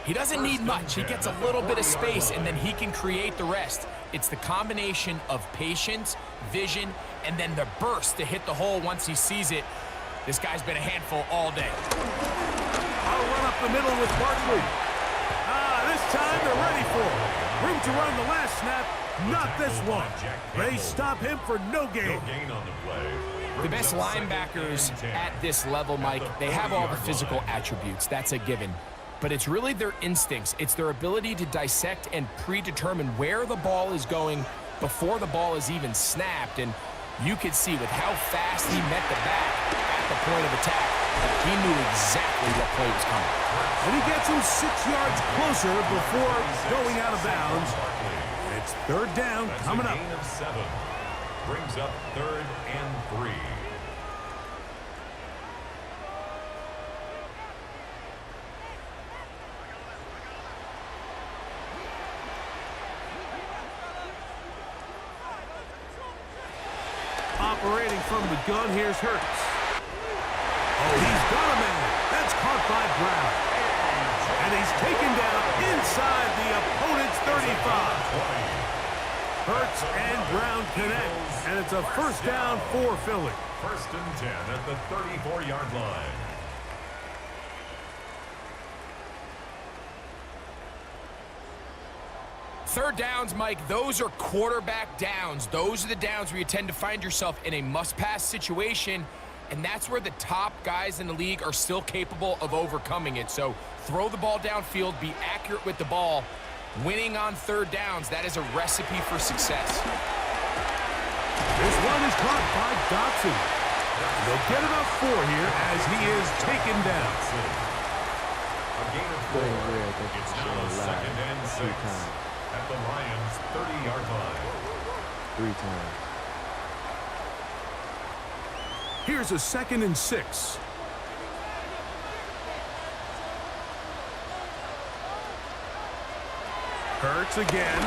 he doesn't need much. He gets a little bit of space, and then he can create the rest. It's the combination of patience, vision, and then the burst to hit the hole once he sees it. This guy's been a handful all day. I'll run up the middle with Barkley. This time they're ready for it. Room to run the last snap, not this one. They stop him for no gain. On the play. The best linebackers at this level, Mike, they have all the physical attributes. That's a given. But it's really their instincts. It's their ability to dissect and predetermine where the ball is going before the ball is even snapped. And you could see with how fast he met the back at the point of attack, he knew exactly what play was coming. And he gets him 6 yards closer before going out of bounds. It's 3rd down coming up. Gain of 7 brings up 3rd and 3. Operating from the gun, here's Hurts. Oh, he's got a man. That's caught by Brown. And he's taken down inside the opponent's 35. Hurts and Brown connect, and it's a first down for Philly. First and 10 at the 34-yard line. Third downs, Mike, those are quarterback downs. Those are the downs where you tend to find yourself in a must-pass situation, and that's where the top guys in the league are still capable of overcoming it. So throw the ball downfield, be accurate with the ball. Winning on third downs, that is a recipe for success. This one is caught by Dotson. They'll get enough for here as he is taken down. A gain of 4. It's now second and 6 at the Lions' 30-yard line. 3 times. Here's a second and 6. Hurts again.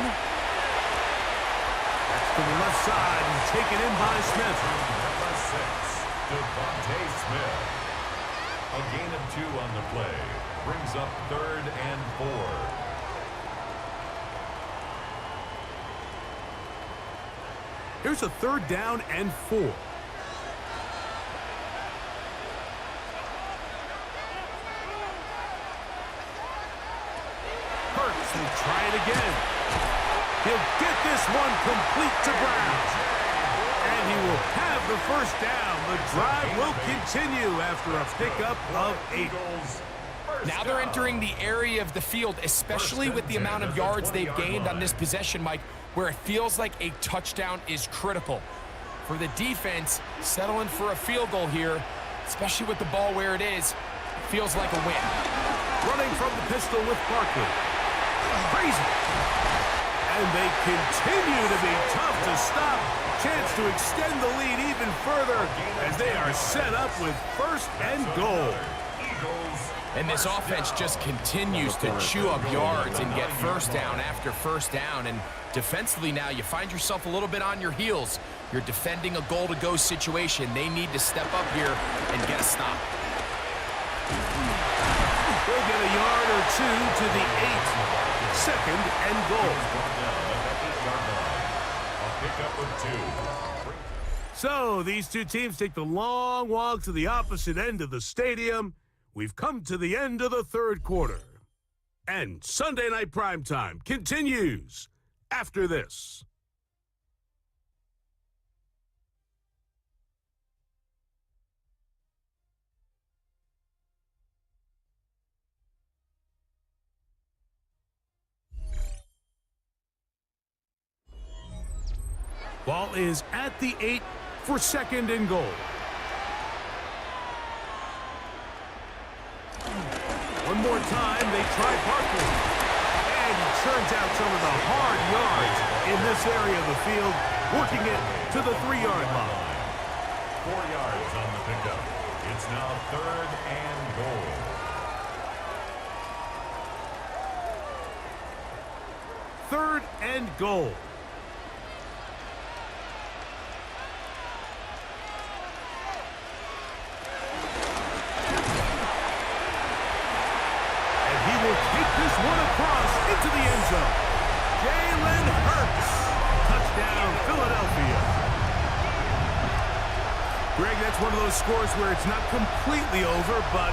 That's to the left side and taken in by Smith. Number 6, Devontae Smith. A gain of 2 on the play. Brings up third and 4. Here's a third down and 4. Hurts will try it again. He'll get this one complete to Brown. And he will have the first down. The drive will continue after a pickup of 8. Now they're entering the area of the field, especially with the amount of yards they've gained on this possession, Mike, where it feels like a touchdown is critical. For the defense, settling for a field goal here, especially with the ball where it is, feels like a win. Running from the pistol with Barkley. Crazy. And they continue to be tough to stop. Chance to extend the lead even further as they are set up with first and goal. And this offense just continues to chew up yards and get first down after first down. And defensively now, you find yourself a little bit on your heels. You're defending a goal-to-go situation. They need to step up here and get a stop. They'll get a yard or 2 to the 8. Second and goal. A pickup of 2. So these two teams take the long walk to the opposite end of the stadium. We've come to the end of the third quarter. And Sunday Night Primetime continues after this. Ball is at the 8 for second and goal. One more time, they try Barkley. And he turns out some of the hard yards in this area of the field, working it to the 3-yard line. 4 yards on the pickup. It's now third and goal. Third and goal. This one across into the end zone. Jalen Hurts. Touchdown, Philadelphia. Greg, that's one of those scores where it's not completely over, but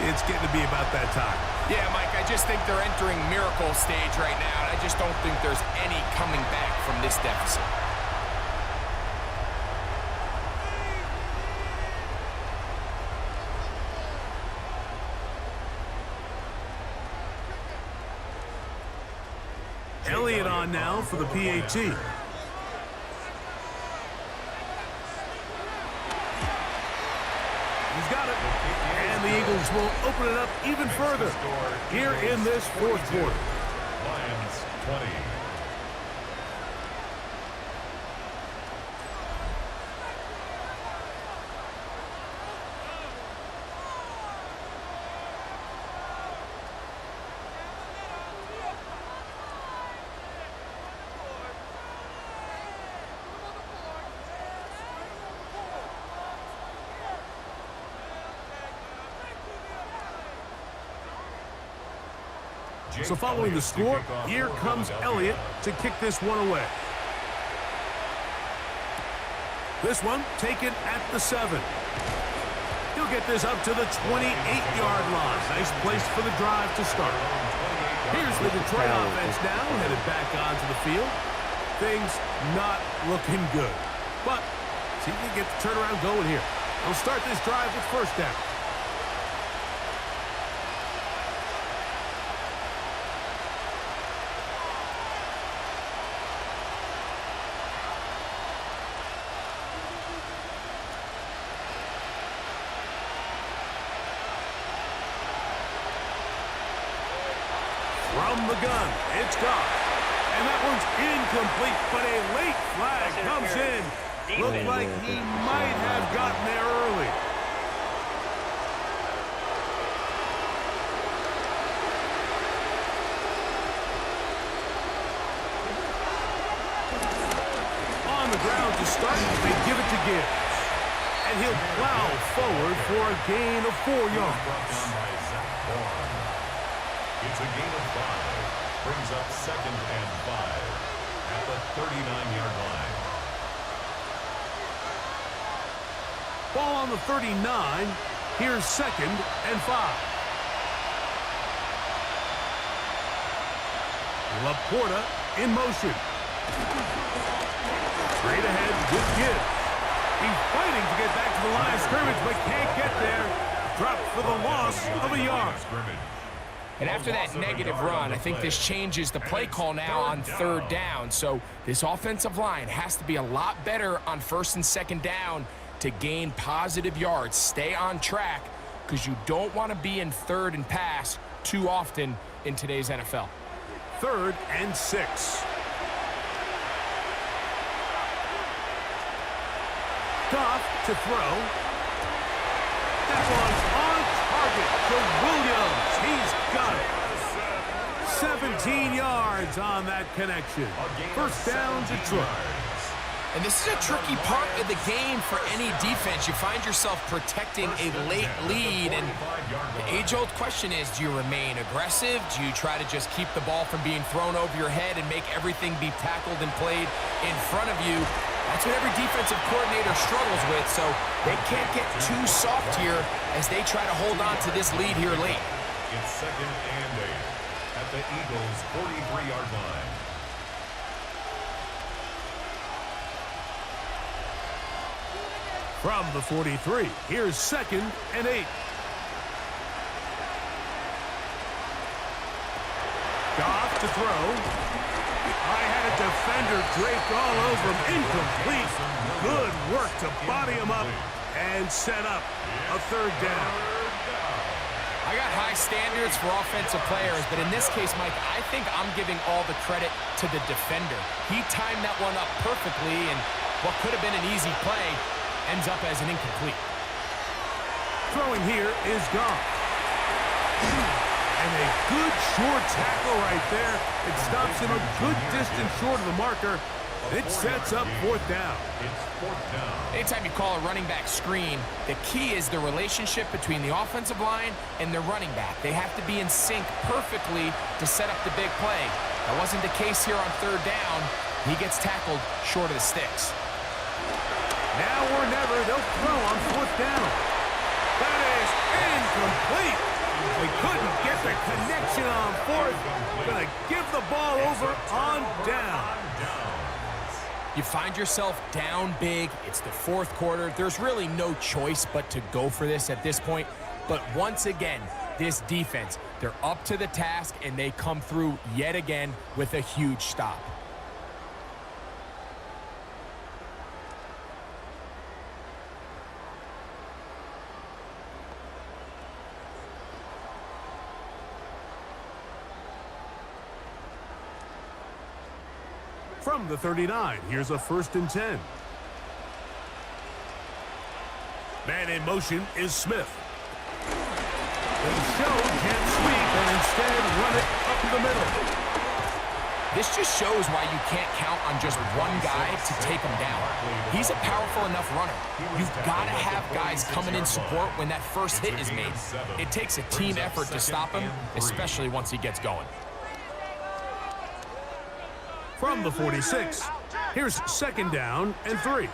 it's getting to be about that time. Yeah, Mike, I just think they're entering miracle stage right now, and I just don't think there's any coming back from this deficit. Elliott on now for the PAT. He's got it. And the Eagles will open it up even further here in this fourth quarter. Lions 20. So following the score, here comes Elliott to kick this one away. This one taken at the 7. He'll get this up to the 28-yard line. Nice place for the drive to start. Here's the Detroit offense now, headed back onto the field. Things not looking good. But see if they get the turnaround going here. They'll start this drive with first down. From the gun, it's gone. And that one's incomplete, but a late flag comes in. Looked like he might have gotten there early. On the ground to start, they give it to Gibbs. And he'll plow forward for a gain of 4 yards. It's a gain of 5. Brings up 2nd and 5 at the 39-yard line. Ball on the 39. Here's 2nd and 5. Laporta in motion. Straight ahead with Gibbs. He's fighting to get back to the line of scrimmage, but can't get there. Dropped for the loss of a yard. And after that negative run, I think this changes the play call now on 3rd down. So this offensive line has to be a lot better on 1st and 2nd down to gain positive yards. Stay on track because you don't want to be in 3rd and pass too often in today's NFL. 3rd and 6. Goff to throw. That one's on target to Williams. He's got it. 17 yards on that connection. First down, Detroit. And this is a tricky part of the game for any defense. You find yourself protecting a late lead, and the age-old question is, do you remain aggressive? Do you try to just keep the ball from being thrown over your head and make everything be tackled and played in front of you? That's what every defensive coordinator struggles with, so they can't get too soft here as they try to hold on to this lead here late. It's 2nd and 8 at the Eagles' 43-yard line. From the 43, here's 2nd and 8. Goff to throw. I had a defender draped all over him. Incomplete. Good work to body him up and set up a 3rd down. I got high standards for offensive players, but in this case, Mike, I think I'm giving all the credit to the defender. He timed that one up perfectly, and what could have been an easy play ends up as an incomplete. Throwing here is Goff. And a good short tackle right there. It stops him a good distance short of the marker. It sets up 4th down. It's 4th down. Anytime you call a running back screen, the key is the relationship between the offensive line and the running back. They have to be in sync perfectly to set up the big play. That wasn't the case here on 3rd down. He gets tackled short of the sticks. Now or never, they'll throw on 4th down. That is incomplete. They couldn't get the connection on 4th. Gonna give the ball over on down. You find yourself down big. It's the 4th quarter. There's really no choice but to go for this at this point. But once again, this defense, they're up to the task, and they come through yet again with a huge stop. From the 39, here's a 1st and 10. Man in motion is Smith. The show can't sweep and instead run it up the middle. This just shows why you can't count on just one guy to take him down. He's a powerful enough runner. You've got to have guys coming in support when that first hit is made. It takes a team effort to stop him, especially once he gets going. From the 46, here's second down and 3.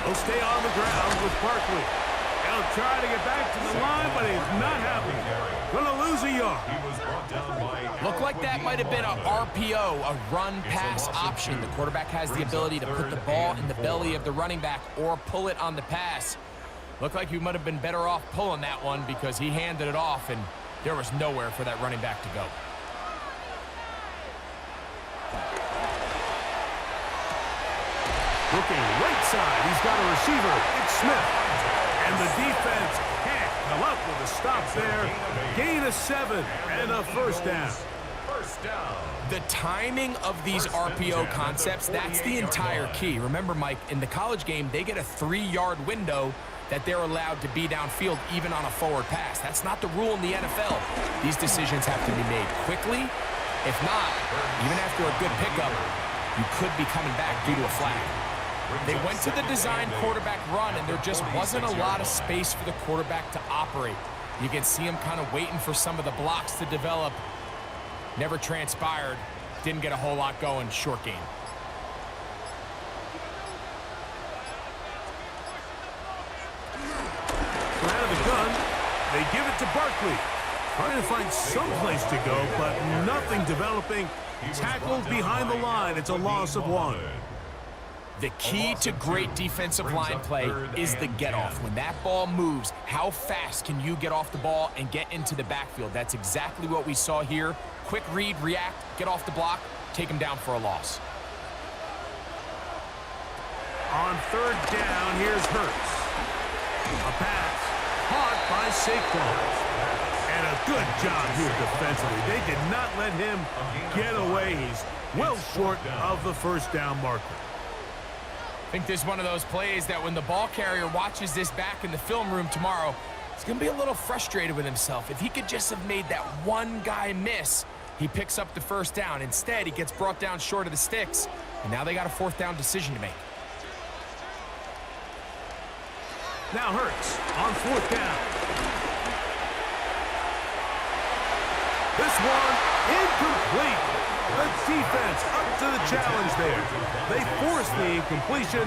He'll stay on the ground with Barkley. He'll try to get back to the line, but he's not happy. Gonna lose a yard. Looked like that might have been a RPO, a run-pass option. The quarterback has the ability to put the ball in the belly of the running back or pull it on the pass. Looked like he might have been better off pulling that one because he handed it off, and there was nowhere for that running back to go. Looking right side, he's got a receiver. It's Smith. And the defense can't come up with a stop there. Gain of 7 and a first down. The timing of these RPO concepts, that's the entire key. Remember, Mike, in the college game, they get a 3-yard window that they're allowed to be downfield even on a forward pass. That's not the rule in the NFL. These decisions have to be made quickly. If not, even after a good pickup, you could be coming back due to a flag. They went to the design quarterback run, and there just wasn't a lot of space for the quarterback to operate. You can see him kind of waiting for some of the blocks to develop. Never transpired. Didn't get a whole lot going. Short game. Out of the gun, they give it to Barkley. Trying to find some place to go, but nothing developing. Tackled behind the line. It's a loss of 1. The key to great defensive line play is the get-off. When that ball moves, how fast can you get off the ball and get into the backfield? That's exactly what we saw here. Quick read, react, get off the block, take him down for a loss. On third down, here's Hurts. A pass caught by Saquon. And a good job here defensively. They did not let him get away. He's well short of the first down marker. I think this is one of those plays that when the ball carrier watches this back in the film room tomorrow, he's going to be a little frustrated with himself. If he could just have made that one guy miss, he picks up the first down. Instead, he gets brought down short of the sticks, and now they got a fourth down decision to make. Now Hurts on fourth down. This one incomplete. The defense up to the challenge there. They force the incompletion,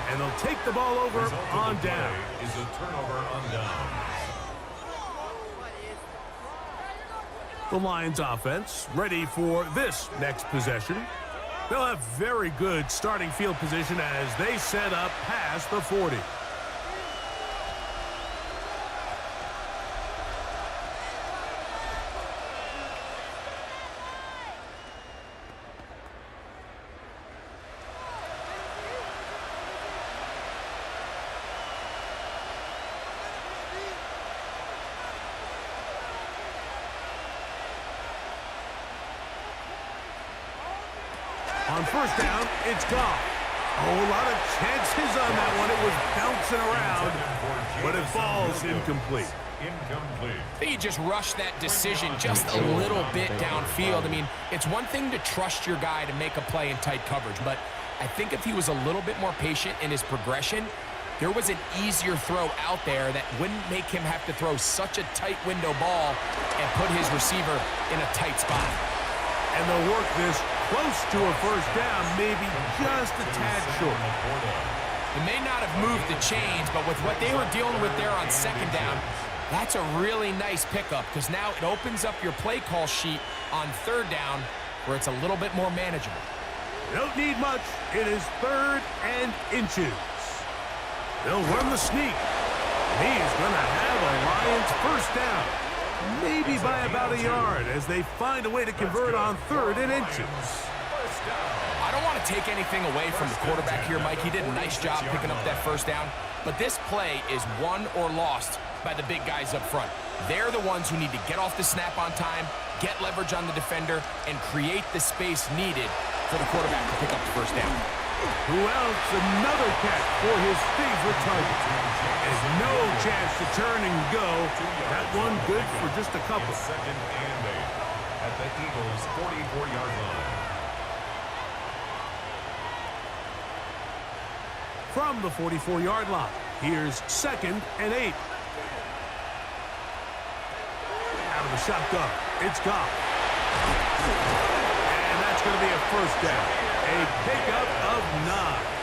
and they'll take the ball over on down. Is a turnover on down. The Lions offense ready for this next possession. They'll have very good starting field position as they set up past the 40. On first down, it's gone. A whole lot of chances on that one. It was bouncing around, but it falls incomplete. I think he just rushed that decision just a little bit downfield. I mean, it's one thing to trust your guy to make a play in tight coverage, but I think if he was a little bit more patient in his progression, there was an easier throw out there that wouldn't make him have to throw such a tight window ball and put his receiver in a tight spot. And they'll work this close to a first down, maybe just a tad short. It may not have moved the chains, but with what they were dealing with there on second down, that's a really nice pickup because now it opens up your play call sheet on third down where it's a little bit more manageable. They don't need much. It is 3rd and inches. They'll run the sneak. He's going to have a Lions first down. Maybe by about a yard as they find a way to convert on 3rd and inches. I don't want to take anything away from the quarterback here, Mike. He did a nice job picking up that first down. But this play is won or lost by the big guys up front. They're the ones who need to get off the snap on time, get leverage on the defender, and create the space needed for the quarterback to pick up the first down. Who else? Another catch for his favorite target. There's no chance to turn and go. That one good for just a couple. 2nd and 8 at the Eagles' 44-yard line. From the 44-yard line, here's 2nd and 8. Out of the shotgun. It's gone. And that's going to be a first down. A pickup of 9.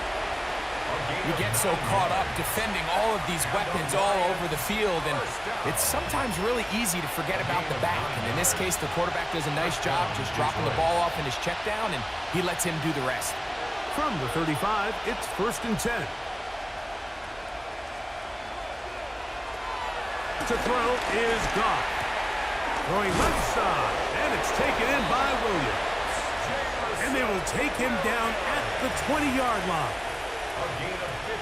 You get so caught up defending all of these weapons all over the field, and it's sometimes really easy to forget about the back. And in this case, the quarterback does a nice job just dropping the ball off in his check down, and he lets him do the rest. From the 35, it's 1st and 10. To throw is Goff. Throwing left side, and it's taken in by Williams. And they will take him down at the 20-yard line.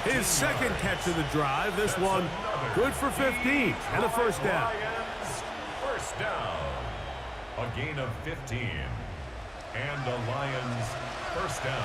His second catch of the drive. This one good for 15 and a first down. First down. A gain of 15. And the Lions first down.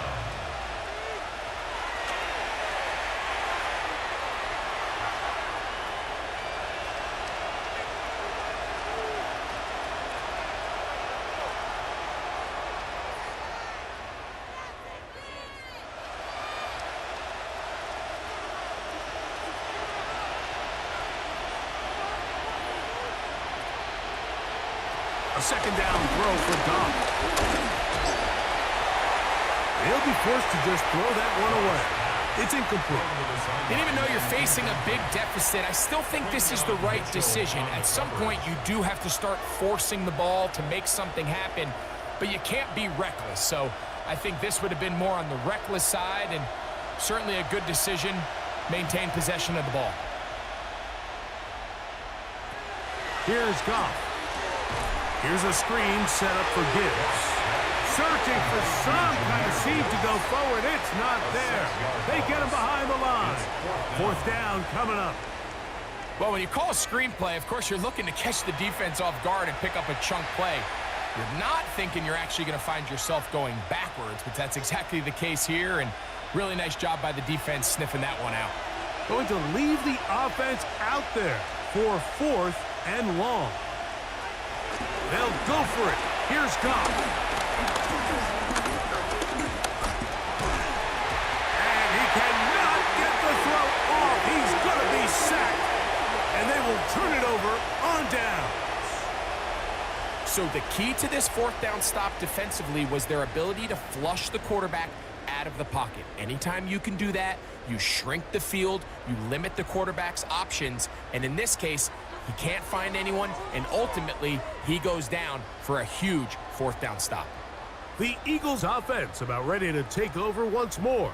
A second down throw for Goff. He'll be forced to just throw that one away. It's incomplete. And even though you're facing a big deficit, I still think this is the right decision. At some point, you do have to start forcing the ball to make something happen, but you can't be reckless. So I think this would have been more on the reckless side, and certainly a good decision. Maintain possession of the ball. Here's Goff. Here's a screen set up for Gibbs. Searching for some kind of seed to go forward. It's not there. They get him behind the line. 4th down coming up. Well, when you call a screenplay, of course, you're looking to catch the defense off guard and pick up a chunk play. You're not thinking you're actually going to find yourself going backwards, but that's exactly the case here, and really nice job by the defense sniffing that one out. Going to leave the offense out there for 4th and long. They'll go for it. Here's Goff. And he cannot get the throw off. He's going to be sacked. And they will turn it over on down. So the key to this 4th down stop defensively was their ability to flush the quarterback out of the pocket. Anytime you can do that, you shrink the field, you limit the quarterback's options, and in this case, he can't find anyone, and ultimately, he goes down for a huge 4th down stop. The Eagles offense about ready to take over once more.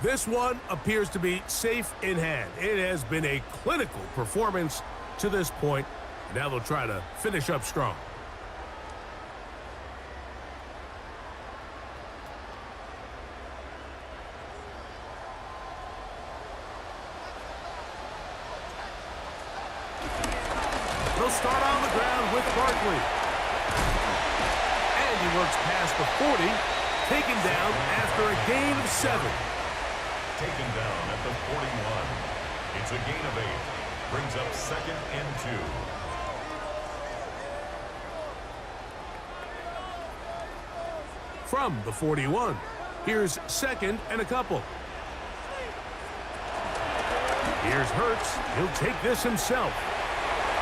This one appears to be safe in hand. It has been a clinical performance to this point. Now they'll try to finish up strong. They'll start on the ground with Barkley. And he works past the 40, taken down after a gain of 7. Taken down at the 41. It's a gain of 8. Brings up 2nd and 2. From the 41, here's 2nd and a couple. Here's Hurts. He'll take this himself.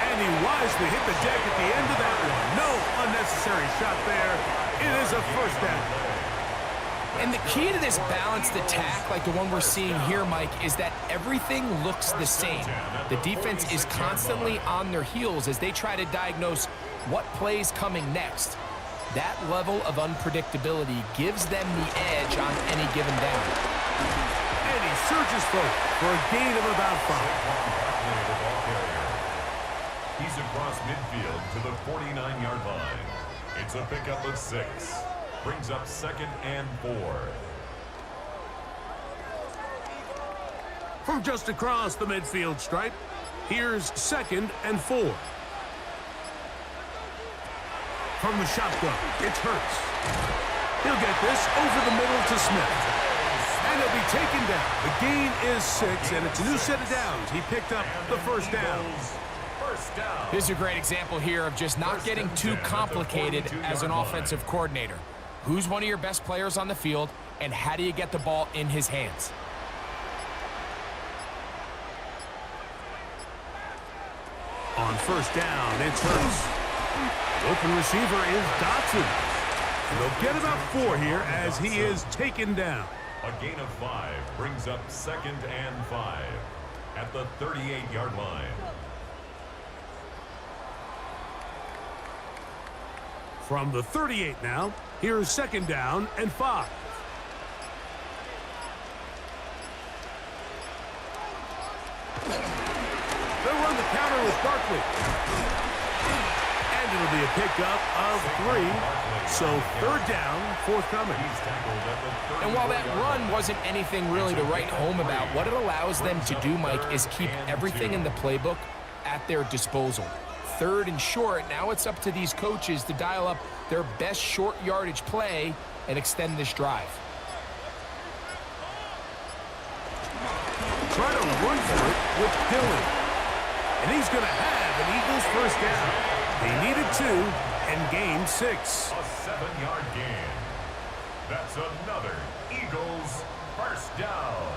And he wisely hit the deck at the end of that one. No unnecessary shot there. It is a first down. And the key to this balanced attack, like the one we're seeing here, Mike, is that everything looks the same. The defense is constantly on their heels as they try to diagnose what play's coming next. That level of unpredictability gives them the edge on any given down. And he surges forward for a gain of about 5. He's across midfield to the 49-yard line. It's a pickup of 6. Brings up 2nd and 4. From just across the midfield stripe, here's 2nd and 4. From the shotgun, it's Hurts. He'll get this over the middle to Smith. And he'll be taken down. The gain is 6, and it's a new set of downs. He picked up the first down. This is a great example here of just not getting too complicated as an offensive coordinator. Who's one of your best players on the field, and how do you get the ball in his hands? On first down, it's Hurts. The open receiver is Dotson. And they'll get about 4 here as he is taken down. A gain of 5 brings up 2nd and 5 at the 38-yard line. From the 38 now, here's 2nd down and 5. They'll run the counter with Barkley. And it'll be a pickup of 3. So 3rd down, forthcoming. And while that run wasn't anything really to write home about, what it allows them to do, Mike, is keep everything in the playbook at their disposal. 3rd and short, now it's up to these coaches to dial up their best short yardage play and extend this drive. Try to run for it with Dillon. And he's going to have an Eagles 1st down. They needed 2 and gained 6. A 7-yard gain. That's another Eagles 1st down.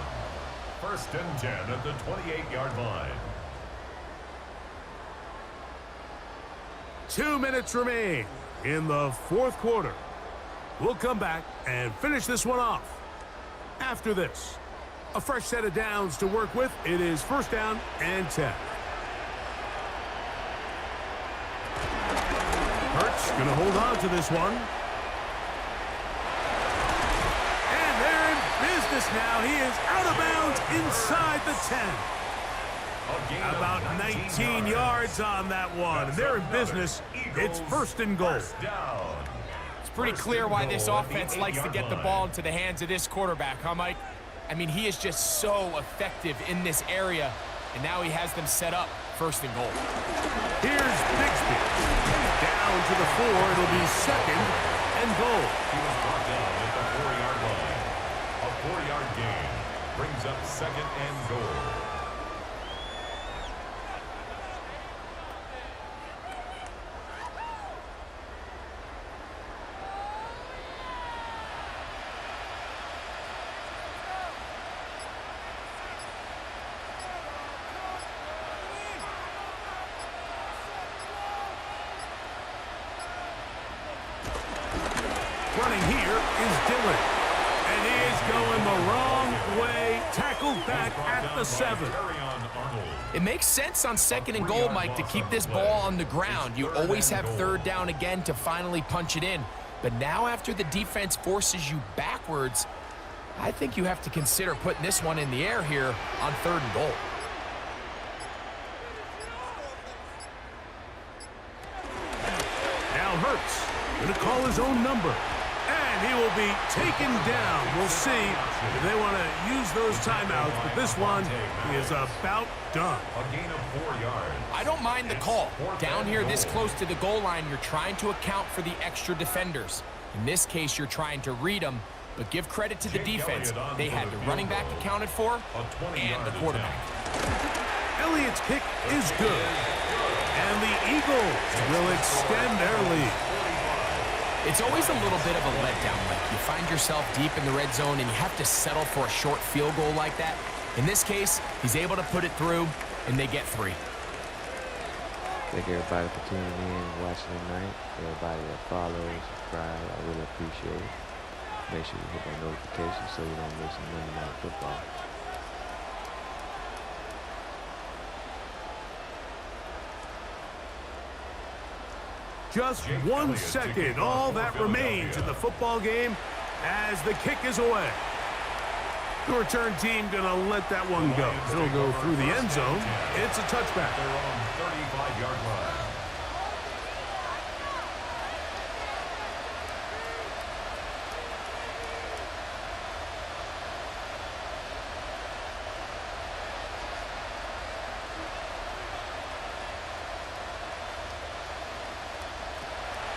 1st and 10 at the 28-yard line. 2 minutes remain in the 4th quarter. We'll come back and finish this one off. After this, a fresh set of downs to work with. It is 1st down and 10. Hurts going to hold on to this one. And they're in business now. He is out of bounds inside the 10. About 19 yards on that one. They're in business. It's 1st and goal. It's pretty clear why this offense likes to get the ball into the hands of this quarterback, huh, Mike? I mean, he is just so effective in this area, and now he has them set up 1st and goal. Here's Bixby. Down to the 4. It'll be 2nd and goal. He was brought down at the 4-yard line. A 4-yard gain brings up 2nd and goal. Running here is Dillon. And he is going the wrong way. Tackled back at the 7. It makes sense on 2nd and goal, Mike, to keep this ball on the ground. You always have 3rd down again to finally punch it in. But now after the defense forces you backwards, I think you have to consider putting this one in the air here on 3rd and goal. Now Hurts going to call his own number. And he will be taken down. We'll see if they want to use those timeouts, but this one is about done. A gain of 4 yards. I don't mind the call. Down here this close to the goal line, you're trying to account for the extra defenders. In this case, you're trying to read them, but give credit to the defense. They had the running back accounted for and the quarterback. Elliott's kick is good. And the Eagles will extend their lead. It's always a little bit of a letdown. Like you find yourself deep in the red zone and you have to settle for a short field goal like that. In this case, he's able to put it through, and they get 3. Thank everybody for tuning in and watching tonight. Everybody that follows, subscribe, I really appreciate it. Make sure you hit that notification so you don't miss Monday Night Football. Just 1 second, all that remains in the football game as the kick is away. The return team going to let that one go. It'll go through the end zone. It's a touchback. They're on 35-yard line.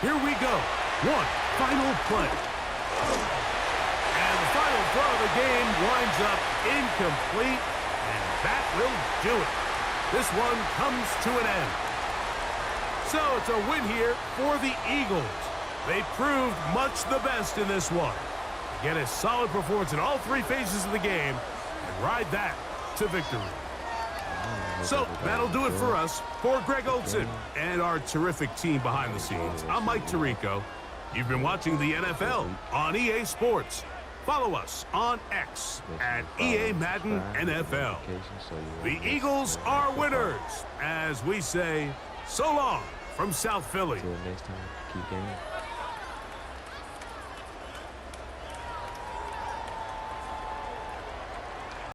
Here we go. One final play. And the final throw of the game winds up incomplete, and that will do it. This one comes to an end. So it's a win here for the Eagles. They proved much the best in this one. Get a solid performance in all 3 phases of the game and ride that to victory. So that'll do it for us. For Greg Olson and our terrific team behind the scenes, I'm Mike Tirico. You've been watching the NFL on EA Sports. Follow us on X at EA Madden NFL. The Eagles are winners, as we say, so long from South Philly. Until next time, keep gaming.